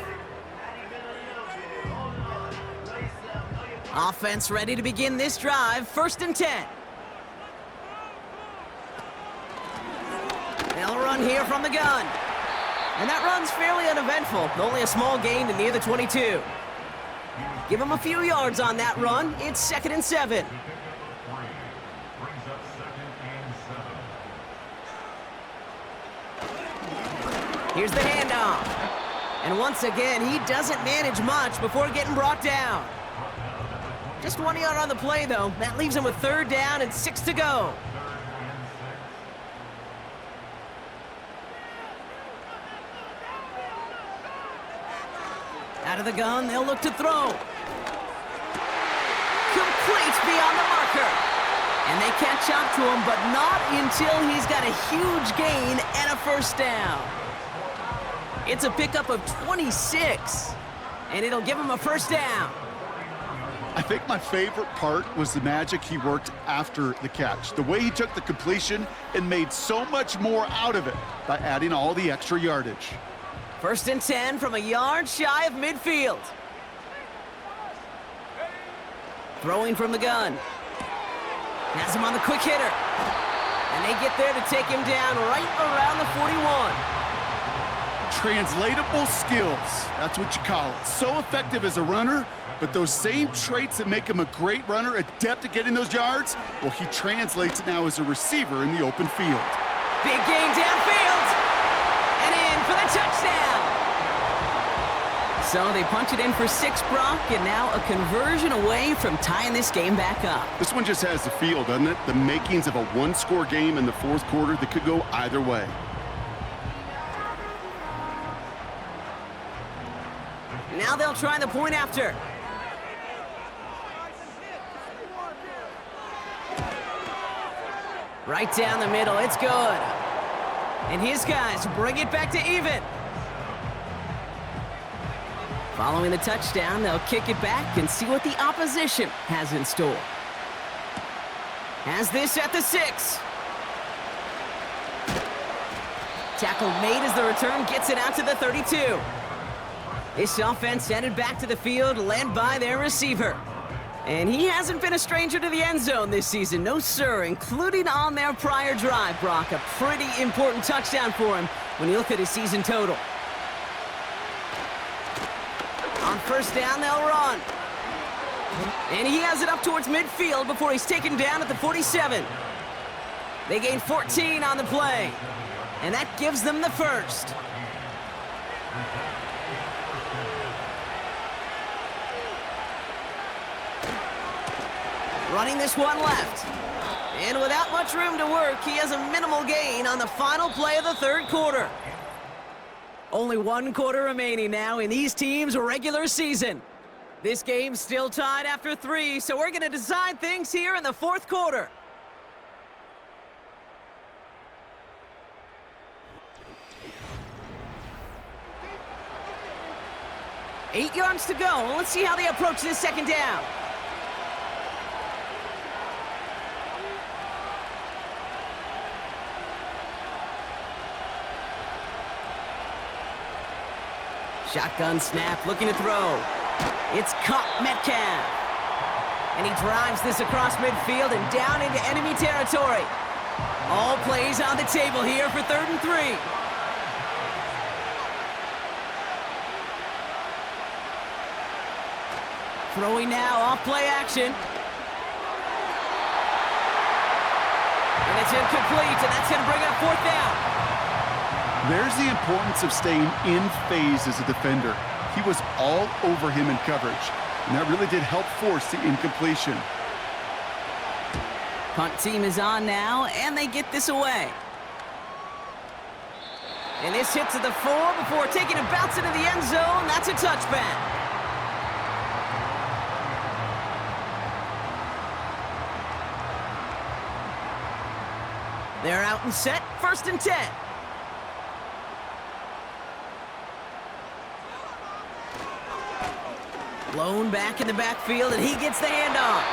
Offense ready to begin this drive. 1st and 10. run here from the gun. And that run's fairly uneventful. Only a small gain to near the 22. Give him a few yards on that run. It's 2nd and 7. Here's the handoff. And once again, he doesn't manage much before getting brought down. Just 1 yard on the play, though. That leaves him with 3rd down and 6 to go. Out of the gun, they'll look to throw. Complete beyond the marker. And they catch up to him, but not until he's got a huge gain and a 1st down. It's a pickup of 26, and it'll give him a 1st down. I think my favorite part was the magic he worked after the catch. The way he took the completion and made so much more out of it by adding all the extra yardage. 1st and 10 from a yard shy of midfield. Throwing from the gun. Has him on the quick hitter. And they get there to take him down right around the 41. Translatable skills, that's what you call it. So effective as a runner, but those same traits that make him a great runner, adept at getting those yards, well, he translates it now as a receiver in the open field. Big gain downfield. And in for the touchdown. So they punch it in for 6, Brock, and now a conversion away from tying this game back up. This one just has the feel, doesn't it? The makings of a one-score game in the 4th quarter that could go either way. Now they'll try the point after. Right down the middle, it's good. And his guys bring it back to even. Following the touchdown, they'll kick it back and see what the opposition has in store. Has this at the 6. Tackle made as the return gets it out to the 32. This offense headed back to the field, led by their receiver. And he hasn't been a stranger to the end zone this season, no sir, including on their prior drive, Brock. A pretty important touchdown for him when you look at his season total. On 1st down, they'll run. And he has it up towards midfield before he's taken down at the 47. They gain 14 on the play. And that gives them the 1st. Running this one left. And without much room to work, he has a minimal gain on the final play of the 3rd quarter. Only 1 quarter remaining now in these teams' regular season. This game's still tied after 3, so we're going to decide things here in the 4th quarter. Eight yards to go. Let's see how they approach this 2nd down. Shotgun snap, looking to throw. It's caught Metcalf. And he drives this across midfield and down into enemy territory. All plays on the table here for 3rd and 3. Throwing now, off play action. And it's incomplete, and that's going to bring up 4th down. There's the importance of staying in phase as a defender. He was all over him in coverage, and that really did help force the incompletion. Punt team is on now, and they get this away. And this hits at the 4 before taking a bounce into the end zone. That's a touchback. They're out and set, 1st and 10. Blown back in the backfield, and he gets the handoff.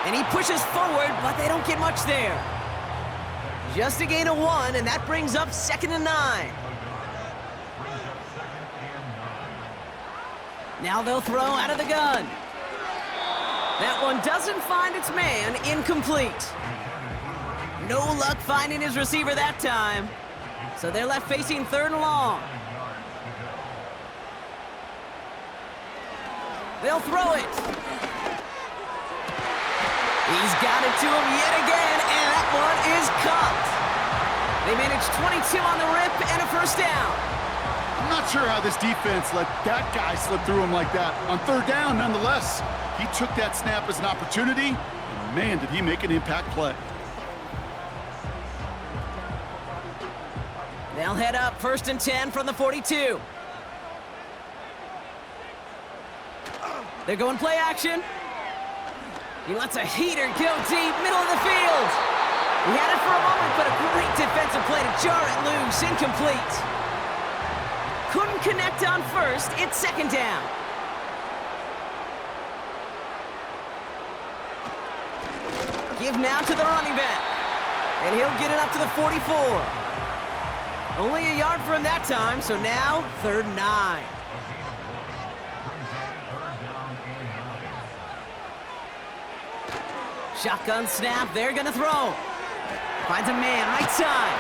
And he pushes forward, but they don't get much there. Just a gain of 1, and that brings up 2nd and 9. Now they'll throw out of the gun. That one doesn't find its man, incomplete. No luck finding his receiver that time. So they're left facing 3rd and long. They'll throw it. He's got it to him yet again, and that one is caught. They managed 22 on the rip and a 1st down. I'm not sure how this defense let that guy slip through him like that. On 3rd down, nonetheless, he took that snap as an opportunity, and man, did he make an impact play. They'll head up 1st and 10 from the 42. They're going play action. He lets a heater go deep, middle of the field. He had it for a moment, but a great defensive play to jar it loose, incomplete. Couldn't connect on 1st, it's 2nd down. Give now to the running back, and he'll get it up to the 44. Only a yard for him that time, so now 3rd and 9. Shotgun snap, they're gonna throw. Finds a man, right side.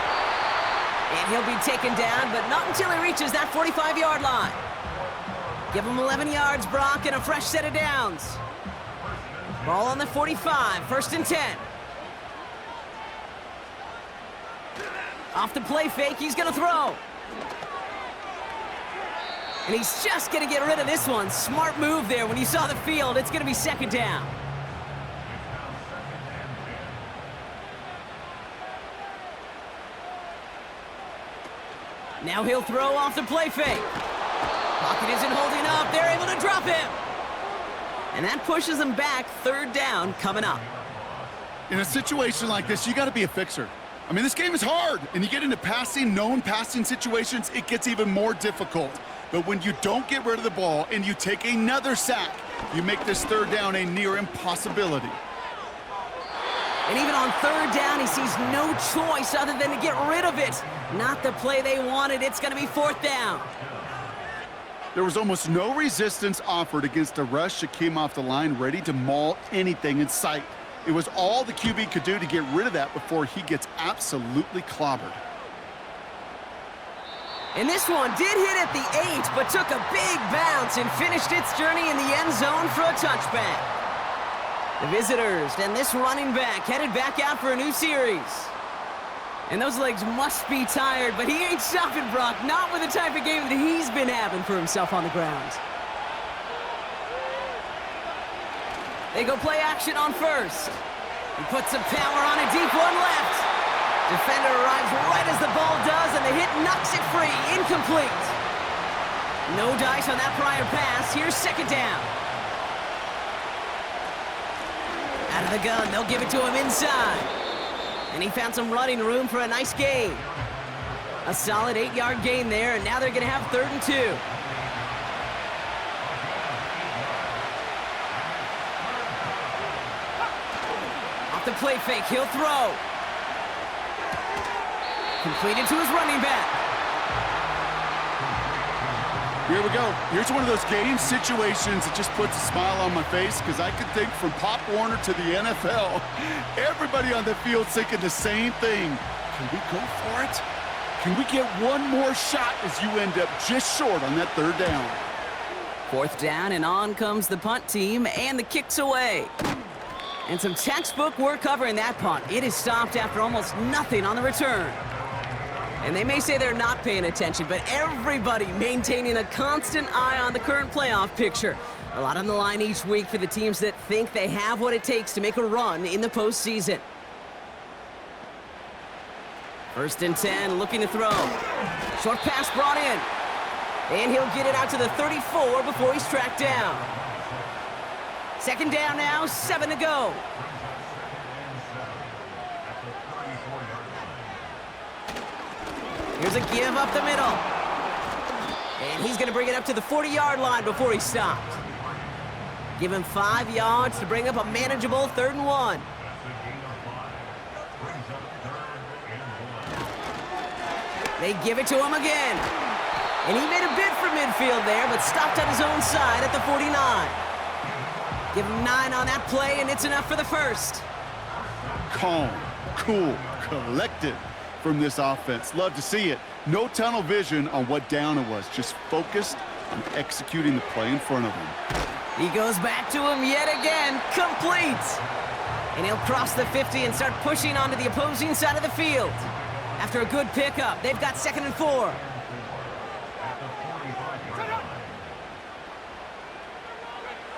And he'll be taken down, but not until he reaches that 45-yard line. Give him 11 yards, Brock, and a fresh set of downs. Ball on the 45, 1st and 10. Off the play fake, he's gonna throw. And he's just gonna get rid of this one. Smart move there. When you saw the field, it's gonna be 2nd down. Now he'll throw off the play fake. Pocket isn't holding up. They're able to drop him. And that pushes him back. 3rd down coming up. In a situation like this, you got to be a fixer. I mean, this game is hard, and you get into known passing situations, it gets even more difficult. But when you don't get rid of the ball and you take another sack, you make this 3rd down a near impossibility. And even on 3rd down, he sees no choice other than to get rid of it. Not the play they wanted. It's going to be 4th down. There was almost no resistance offered against a rush that came off the line ready to maul anything in sight. It was all the QB could do to get rid of that before he gets absolutely clobbered. And this one did hit at the 8, but took a big bounce and finished its journey in the end zone for a touchback. The visitors and this running back headed back out for a new series. And those legs must be tired, but he ain't stopping, Brock. Not with the type of game that he's been having for himself on the ground. They go play action on 1st. He puts some power on a deep one left. Defender arrives right as the ball does, and the hit knocks it free. Incomplete. No dice on that prior pass. Here's 2nd down. Out of the gun, they'll give it to him inside. And he found some running room for a nice gain. A solid 8-yard gain there, and now they're going to have 3rd and 2. Off the play fake, he'll throw. Completed to his running back. Here we go. Here's one of those game situations that just puts a smile on my face, because I could think from Pop Warner to the NFL, everybody on the field thinking the same thing. Can we go for it? Can we get one more shot as you end up just short on that 3rd down? 4th down, and on comes the punt team, and the kick's away. And some textbook work covering that punt. It is stopped after almost nothing on the return. And they may say they're not paying attention, but everybody maintaining a constant eye on the current playoff picture. A lot on the line each week for the teams that think they have what it takes to make a run in the postseason. 1st and 10, looking to throw. Short pass brought in. And he'll get it out to the 34 before he's tracked down. 2nd down now, 7 to go. Here's a give up the middle. And he's going to bring it up to the 40-yard line before he stopped. Give him 5 yards to bring up a manageable 3rd and 1. They give it to him again. And he made a bid for midfield there, but stopped on his own side at the 49. Give him 9 on that play, and it's enough for the 1st. Calm, cool, collected. from this offense. Love to see it. No tunnel vision on what down it was. Just focused on executing the play in front of him. He goes back to him yet again. Complete. And he'll cross the 50 and start pushing onto the opposing side of the field. After a good pickup, they've got 2nd and 4.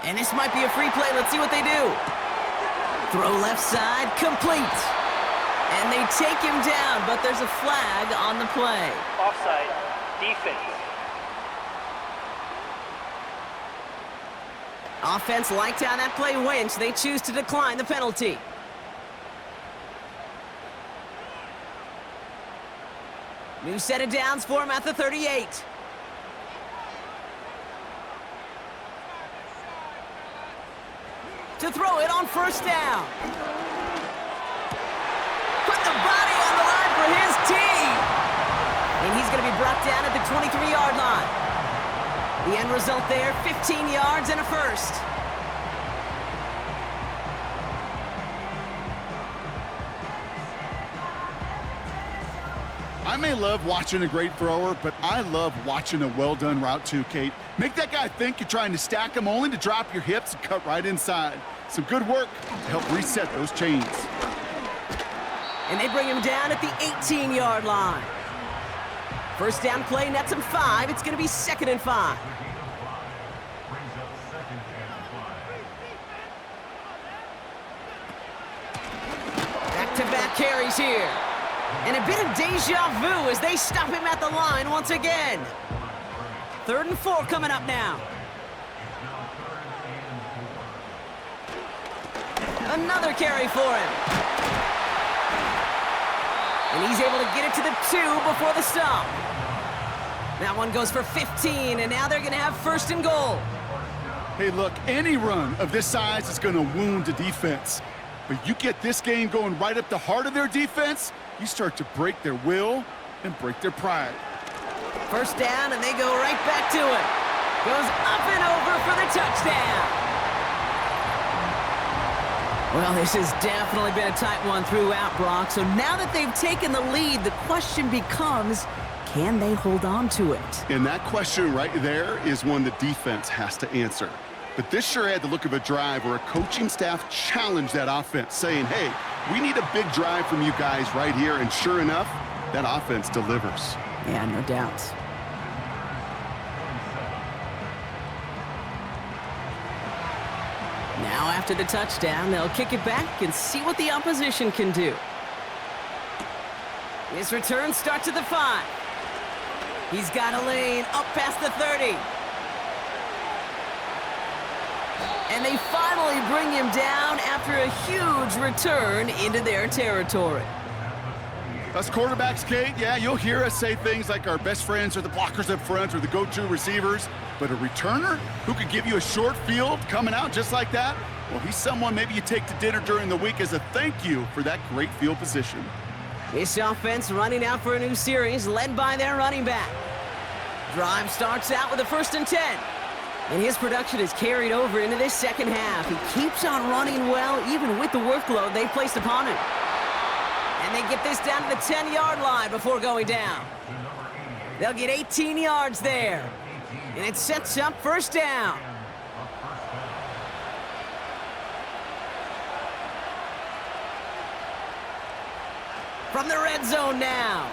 And this might be a free play. Let's see what they do. Throw left side, complete. And they take him down, but there's a flag on the play. Offside. Defense. Offense liked how that play went, so they choose to decline the penalty. New set of downs for him at the 38. To throw it on 1st down. Put the body on the line for his team. And he's going to be brought down at the 23-yard line. The end result there, 15 yards and a first. I may love watching a great thrower, but I love watching a well-done route too, Kate. Make that guy think you're trying to stack him only to drop your hips and cut right inside. Some good work to help reset those chains. And they bring him down at the 18-yard line. 1st down play nets him 5. It's going to be 2nd and 5. Back-to-back carries here. And a bit of deja vu as they stop him at the line once again. 3rd and 4 coming up now. Another carry for him. And he's able to get it to the 2 before the stop. That one goes for 15, and now they're going to have 1st and goal. Hey, look, any run of this size is going to wound the defense. But you get this game going right up the heart of their defense, you start to break their will and break their pride. 1st down, and they go right back to it. Goes up and over for the touchdown. Well, this has definitely been a tight one throughout, Brock. So now that they've taken the lead, the question becomes, can they hold on to it? And that question right there is one the defense has to answer. But this sure had the look of a drive where a coaching staff challenged that offense, saying, hey, we need a big drive from you guys right here. And sure enough, that offense delivers. Yeah, no doubt. Now after the touchdown, they'll kick it back and see what the opposition can do. His return starts at the 5. He's got a lane up past the 30. And they finally bring him down after a huge return into their territory. Us quarterbacks, Kate, yeah, you'll hear us say things like our best friends are the blockers up front or the go-to receivers. But a returner who could give you a short field coming out just like that, well, he's someone maybe you take to dinner during the week as a thank you for that great field position. This offense running out for a new series led by their running back. Drive starts out with a 1st and 10. And his production is carried over into this 2nd half. He keeps on running well, even with the workload they placed upon him. And they get this down to the 10-yard line before going down. They'll get 18 yards there. And it sets up 1st down. From the red zone now.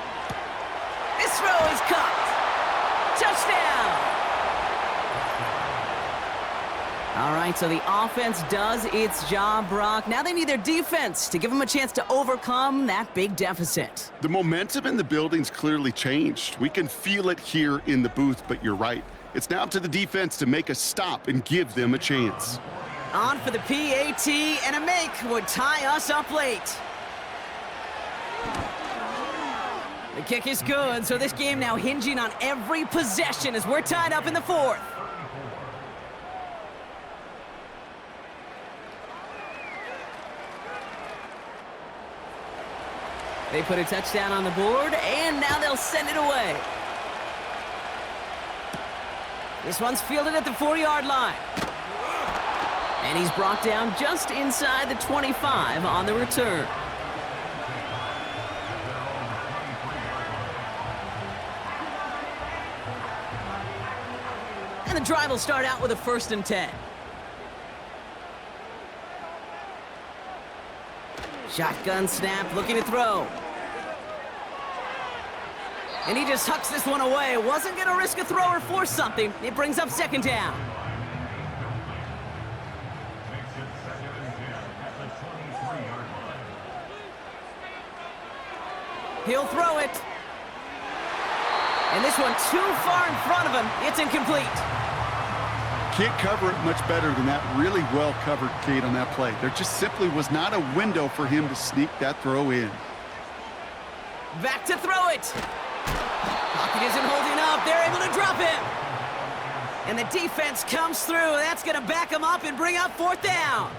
This throw is caught. Touchdown. All right, so the offense does its job, Brock. Now they need their defense to give them a chance to overcome that big deficit. The momentum in the building's clearly changed. We can feel it here in the booth, but you're right. It's now up to the defense to make a stop and give them a chance. On for the PAT, and a make would tie us up late. The kick is good, so this game now hinging on every possession as we're tied up in the 4th. They put a touchdown on the board, and now they'll send it away. This one's fielded at the 4-yard line. And he's brought down just inside the 25 on the return. And the drive will start out with a 1st and 10. Shotgun snap, looking to throw. And he just hucks this one away. Wasn't going to risk a throw or force something. It brings up 2nd down. He'll throw it. And this one too far in front of him. It's incomplete. Can't cover it much better than that. Really well covered, Kate, on that play. There just simply was not a window for him to sneak that throw in. Back to throw it. Pocket isn't holding up. They're able to drop him. And the defense comes through. That's going to back him up and bring up 4th down.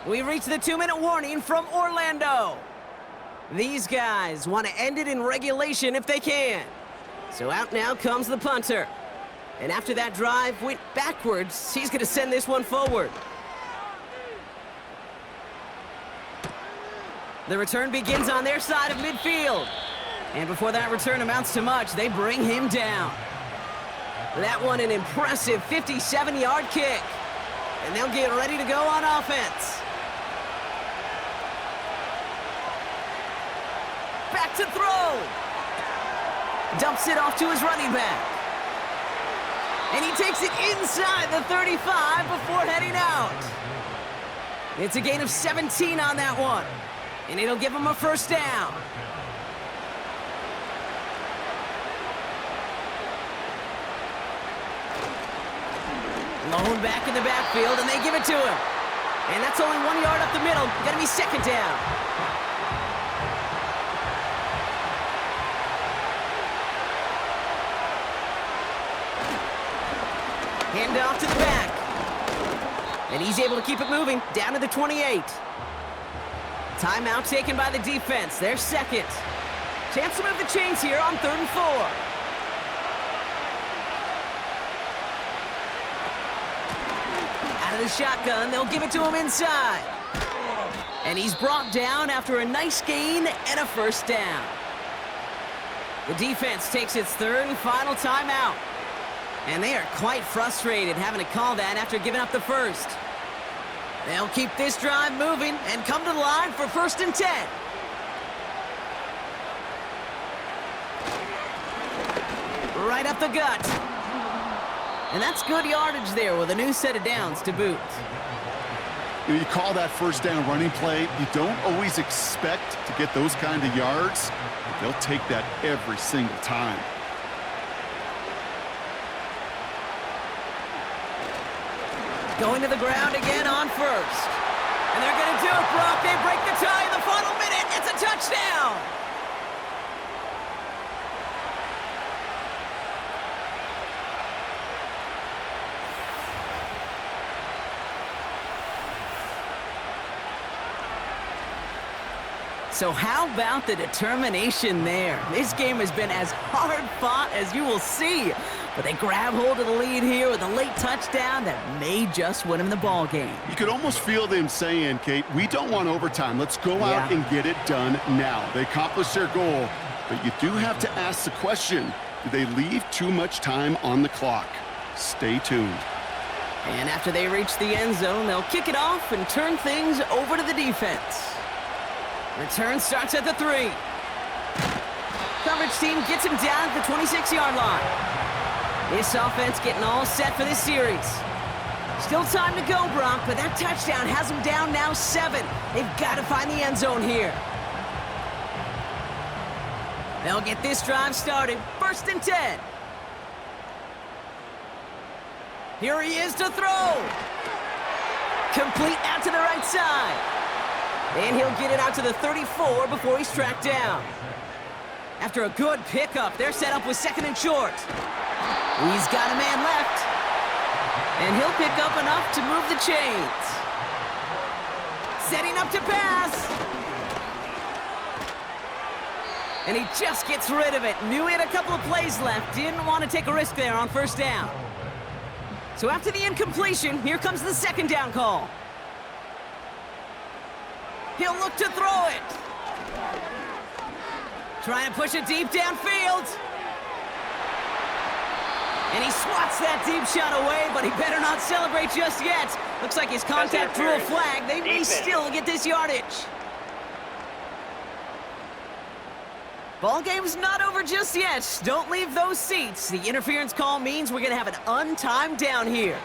We reach the 2-minute warning from Orlando. These guys want to end it in regulation if they can. So out now comes the punter. And after that drive went backwards, he's going to send this one forward. The return begins on their side of midfield. And before that return amounts to much, they bring him down. That one an impressive 57-yard kick. And they'll get ready to go on offense. Back to throw. Dumps it off to his running back. And he takes it inside the 35 before heading out. It's a gain of 17 on that one. And it'll give him a 1st down. Lone back in the backfield, and they give it to him. And that's only 1 yard up the middle. Gonna be 2nd down. Hand off to the back. And he's able to keep it moving down to the 28. Timeout taken by the defense. Their 2nd. Chance to move the chains here on 3rd and 4. Out of the shotgun, they'll give it to him inside. And he's brought down after a nice gain and a 1st down. The defense takes its 3rd and final timeout. And they are quite frustrated having to call that after giving up the 1st. They'll keep this drive moving and come to the line for 1st and 10. Right up the gut. And that's good yardage there with a new set of downs to boot. You call that 1st down running play. You don't always expect to get those kind of yards, but they'll take that every single time. Going to the ground again on 1st. And they're going to do it, Brock. They break the tie in the final minute. It's a touchdown. So how about the determination there? This game has been as hard fought as you will see. But they grab hold of the lead here with a late touchdown that may just win them the ball game. You could almost feel them saying, Kate, we don't want overtime. Let's go out and get it done now. They accomplished their goal, but you do have to ask the question, do they leave too much time on the clock? Stay tuned. And after they reach the end zone, they'll kick it off and turn things over to the defense. Return starts at the 3. Coverage team gets him down at the 26-yard line. This offense getting all set for this series. Still time to go, Brock, but that touchdown has them down now 7. They've got to find the end zone here. They'll get this drive started. 1st and 10. Here he is to throw. Complete out to the right side. And he'll get it out to the 34 before he's tracked down. After a good pickup, they're set up with 2nd and short. He's got a man left. And he'll pick up enough to move the chains. Setting up to pass. And he just gets rid of it. Knew he had a couple of plays left. Didn't want to take a risk there on first down. So after the incompletion, here comes the second down call. He'll look to throw it. Trying to push it deep downfield. And he swats that deep shot away, but he better not celebrate just yet. Looks like his contact drew a flag. They may still get this yardage. Ball game's not over just yet. Don't leave those seats. The interference call means we're going to have an untimed down here.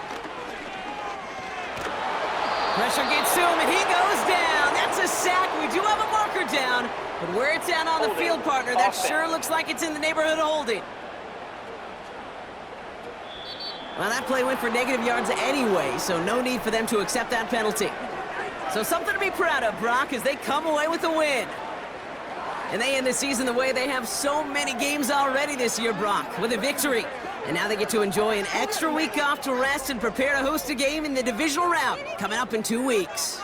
Pressure gets to him, and he goes down. That's a sack. We do have a marker down, but where it's at on the field, partner, that sure looks like it's in the neighborhood of holding. Well, that play went for negative yards anyway, so no need for them to accept that penalty. So something to be proud of, Brock, as they come away with a win. And they end the season the way they have so many games already this year, Brock, with a victory. And now they get to enjoy an extra week off to rest and prepare to host a game in the divisional round coming up in 2 weeks.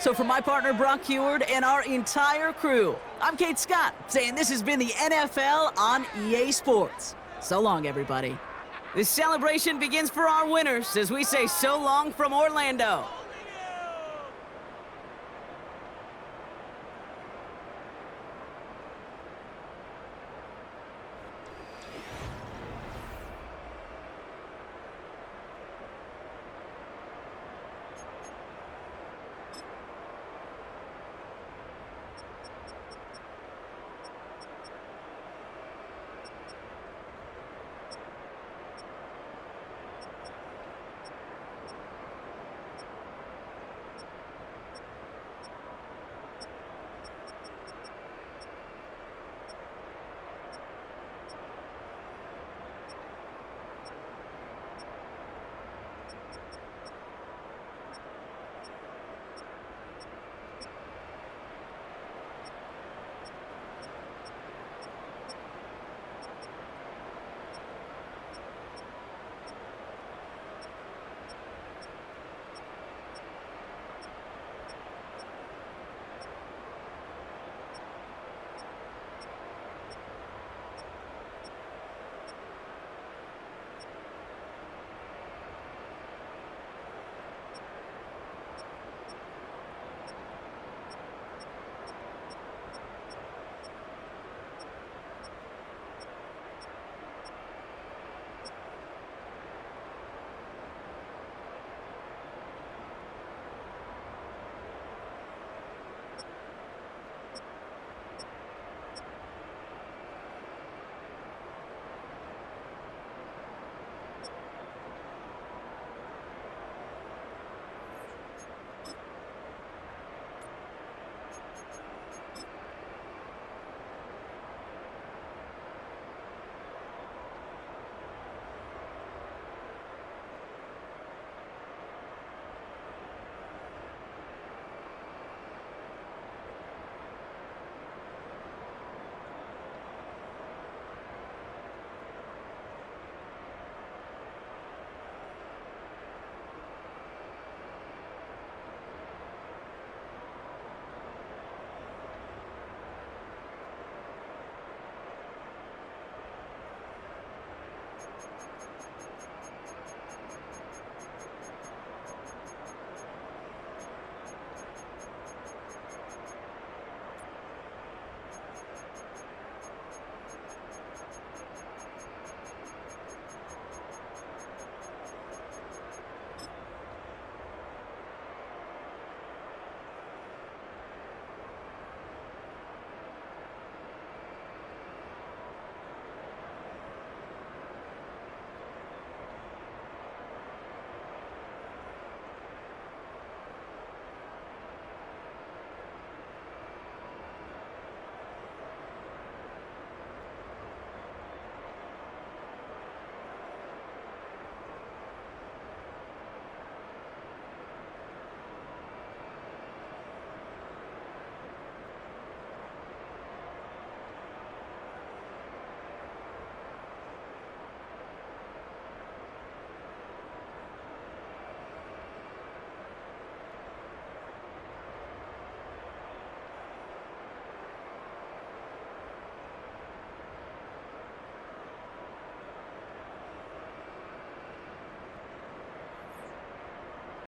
So for my partner, Brock Heward, and our entire crew, I'm Kate Scott, saying this has been the NFL on EA Sports. So long, everybody. This celebration begins for our winners as we say so long from Orlando.